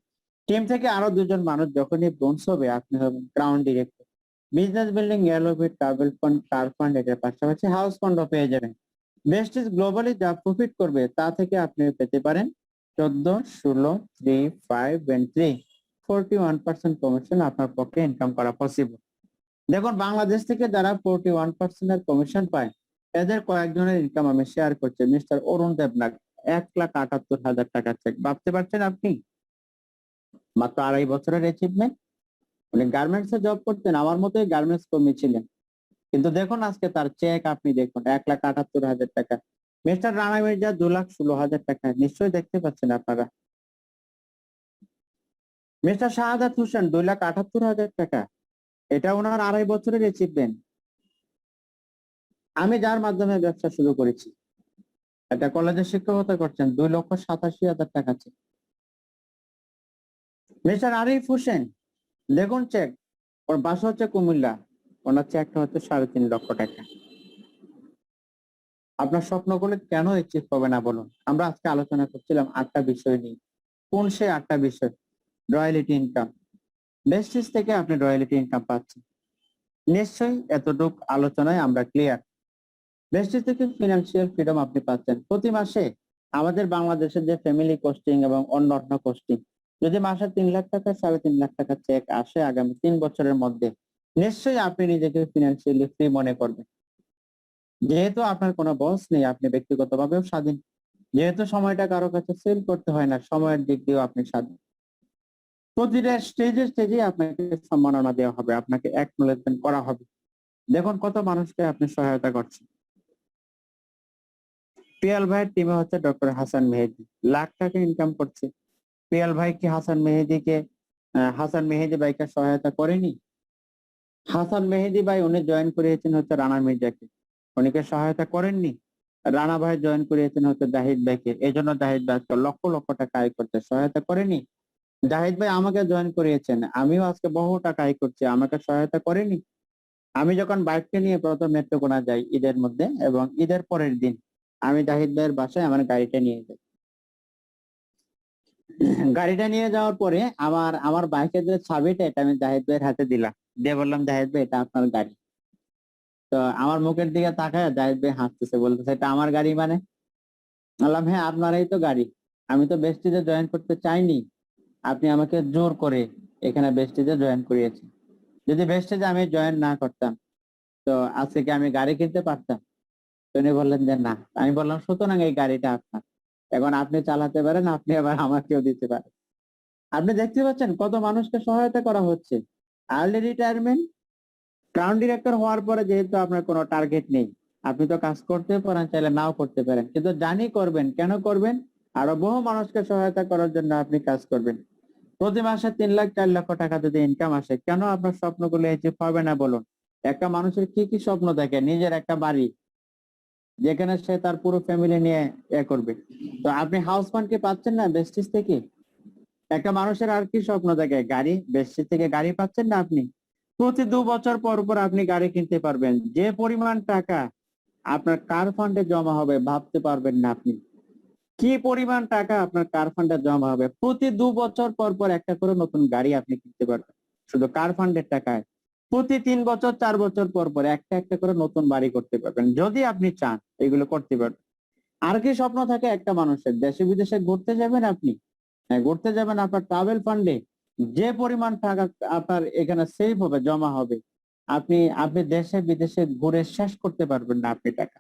S1: টিম থেকে আরো দুজন মানুষ যখনই ব্রোঞ্জ হবে আপনি হবেন crown director, business building elevate travel fund car fund, এটার পাশাপাশি হাউস ফান্ডও পেয়ে যাবেন। বেস্টিজ গ্লোবালি যা প্রফিট করবে তা থেকে আপনি পেতে পারেন 14, 16, 3, 5 and 3, 41% কমিশন আপনার পক্ষে ইনকাম করা পসিবল। দেখুন বাংলাদেশ থেকে যারা 41% এর কমিশন পায় এদের কয়েকজনের ইনকাম আমি শেয়ার করছি। মিস্টার অরুণ দেবনাথ, 1,78,000 টাকা চেক, ভাবতে পারছেন আপনি? মাত্র 2.5 বছরের অ্যাচিভমেন্ট। উনি গার্মেন্টস এ জব করতেন, আমার মতোই গার্মেন্টস কর্মী ছিলেন, কিন্তু দেখুন আজকে তার চেক আপনি দেখুন 1,78,000 টাকা। মিস্টার রানা মির্জা 2,16,000 টাকা, নিশ্চয়ই দেখতে পাচ্ছেন আপনারা। মিস্টার শাহাদাত হোসেন 2,78,000 টাকা, এটা ওনার 2.5 বছরের অ্যাচিভমেন্ট। আমি যার মাধ্যমে ব্যবসা শুরু করেছি, একটা কলেজে শিক্ষকতা করছেন, 2,87,000 টাকা চেক। মিস্টার আরিফ হোসেন, দেখুন চেক, ওর বাসা হচ্ছে কুমিল্লা, ওনার চেকটা হচ্ছে 3.5 লক্ষ টাকা। আপনার স্বপ্নগুলো কেন অ্যাচিভ হবে না বলুন? আমরা আজকে আলোচনা করছিলাম 8টা বিষয় নিয়ে, কোন সেই 8টা বিষয়? Royalty income. বেস্টিজ থেকে আপনি রয়্যালিটি ইনকাম পাচ্ছেন, নিশ্চয়ই এতটুক আলোচনায় আমরা ক্লিয়ার। বেস্টিজ থেকে ফিনান্সিয়াল ফ্রিডম আপনি পাচ্ছেন প্রতি মাসে। আমাদের বাংলাদেশের যে ফ্যামিলি কোস্টিং এবং অন্যান্য কোস্টিং, যদি মাসে 3 লাখ টাকা 3.5 লাখ টাকা চেক আসে আগামী 3 বছরের মধ্যে, নিশ্চয়ই আপনি নিজেকে ফিনান্সিয়ালি ফ্রি মনে করবেন। যেহেতু আপনার কোনো বস নেই, আপনি ব্যক্তিগতভাবেও স্বাধীন। যেহেতু সময়টা কারো কাছে সেল করতে হয় না, সময়ের দিক দিয়েও আপনি স্বাধীন। প্রতিটা স্টেজে স্টেজে আপনাকে সম্মাননা দেওয়া হবে, আপনাকে অ্যাকনলেজমেন্ট করা হবে। দেখুন কত মানুষকে আপনি সহায়তা করছেন। পিয়াল ভাইয়ের টিমে হচ্ছে ডক্টর হাসান মেহেদী, লাখ টাকা ইনকাম করছে। পিয়াল ভাই কি হাসান মেহেদী ভাইকে সহায়তা করেনি? হাসান মেহেদী ভাই উনি জয়েন করিয়েছেন হচ্ছে রানা মির্জাকে, উনিকে সহায়তা করেননি? রানা ভাই জয়েন করিয়েছেন হচ্ছে জাহিদ ভাইকে, এই জন্য জাহিদ ভাই আজকে লক্ষ লক্ষ টাকা আয় করতে সহায়তা করেনি? জাহিদ ভাই আমাকে জয়েন করিয়েছেন, আমিও আজকে বহু টাকা আয় করছি, আমাকে সহায়তা করেনি? আমি যখন বাইককে নিয়ে প্রথম নেত্রকোনা যাই ঈদের মধ্যে, এবং ঈদের পরের দিন আমি জাহিদ ভাইয়ের বাসায় আমার গাড়িটা নিয়ে যাই। গাড়িটা নিয়ে যাওয়ার পরে আমার আমার বাইকের যে চাবিটা, এটা আমি জাহিদ ভাইয়ের হাতে দিলাম, দিয়ে বললাম, জাহিদ ভাই এটা আপনার গাড়ি। তো আমার মুখের দিকে তাকায় জাহিদ ভাই হাসতেছে, বলতেছে এটা আমার গাড়ি মানে? বললাম, হ্যাঁ আপনারই তো গাড়ি, আমি তো বেস্টিজে জয়েন করতে চাইনি, আপনি আমাকে জোর করে এখানে বেস্টিজে জয়েন করিয়েছেন। যদি বেস্টিজে আমি জয়েন না করতাম, তো আজকে কি আমি গাড়ি কিনতে পারতাম? তো উনি বললেন যে না। আমি বললাম, সুতরাং এই গাড়িটা আপনার, এখন আপনি চালাতে পারেন, আপনি আবার আমাকেও দিতে পারেন। আপনি দেখতে পাচ্ছেন কত মানুষকে সহায়তা করা হচ্ছে। আর্লি রিটায়ারমেন্ট, ক্রাউন ডিরেক্টর হওয়ার পরে যেহেতু আপনার কোনো টার্গেট নেই, আপনি তো কাজ করতে পারেন, চাইলে নাও করতে পারেন, কিন্তু জানি করবেন, কেন করবেন? আরো বহু মানুষকে সহায়তা করার জন্য আপনি কাজ করবেন। প্রতি মাসে 3 লাখ 4 লক্ষ টাকা যদি ইনকাম আসে, কেন আপনার স্বপ্নগুলো অ্যাচিভ হবে না বলুন? একটা মানুষের কি কি স্বপ্ন থাকে? নিজের একটা বাড়ি, যেখানে সে তার পুরো ফ্যামিলি নিয়ে করবে। তো আপনি হাউস ফান্ড কি পাচ্ছেন না বেস্টিজ থেকে? একটা মানুষের আর কি স্বপ্ন থাকে? গাড়ি, বেস্টিজ থেকে গাড়ি পাচ্ছেন না আপনি? প্রতি 2 বছর পর পর আপনি গাড়ি কিনতে পারবেন। যে পরিমাণ টাকা আপনার কার ফান্ডে জমা হবে ভাবতে পারবেন না আপনি। কি পরিমাণ টাকা আপনার কার ফান্ডে জমা হবে? প্রতি 2 বছর পর পর একটা করে নতুন গাড়ি আপনি কিনতে পারবেন শুধু কার ফান্ডের টাকায়। প্রতি 3 বছর 4 বছর পর পর একটা একটা করে নতুন বাড়ি করতে পারবেন, যদি আপনি চান এগুলো করতে পারবেন। আর কি স্বপ্ন থাকে একটা মানুষের? দেশে বিদেশে ঘুরতে যাবেন আপনি, হ্যাঁ ঘুরতে যাবেন, আপনার ট্রাভেল ফান্ডে যে পরিমাণ টাকা আপনার এখানে সেভ হবে, জমা হবে, আপনি আপনি দেশে বিদেশে ঘুরে শেষ করতে পারবেন না আপনি টাকা।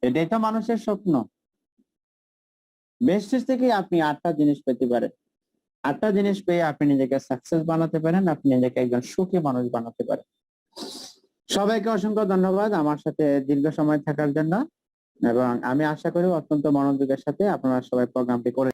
S1: এটাই তো মানুষের স্বপ্ন। বেস্টিজ থেকে আপনি 8টা জিনিস পেতে পারেন। 8টা জিনিস পেয়ে আপনি নিজেকে সাকসেস বানাতে পারেন, আপনি নিজেকে একজন সুখী মানুষ বানাতে পারেন। সবাইকে অসংখ্য ধন্যবাদ আমার সাথে দীর্ঘ সময় থাকার জন্য, এবং আমি আশা করি অত্যন্ত মনোযোগের সাথে আপনারা সবাই প্রোগ্রামটি করে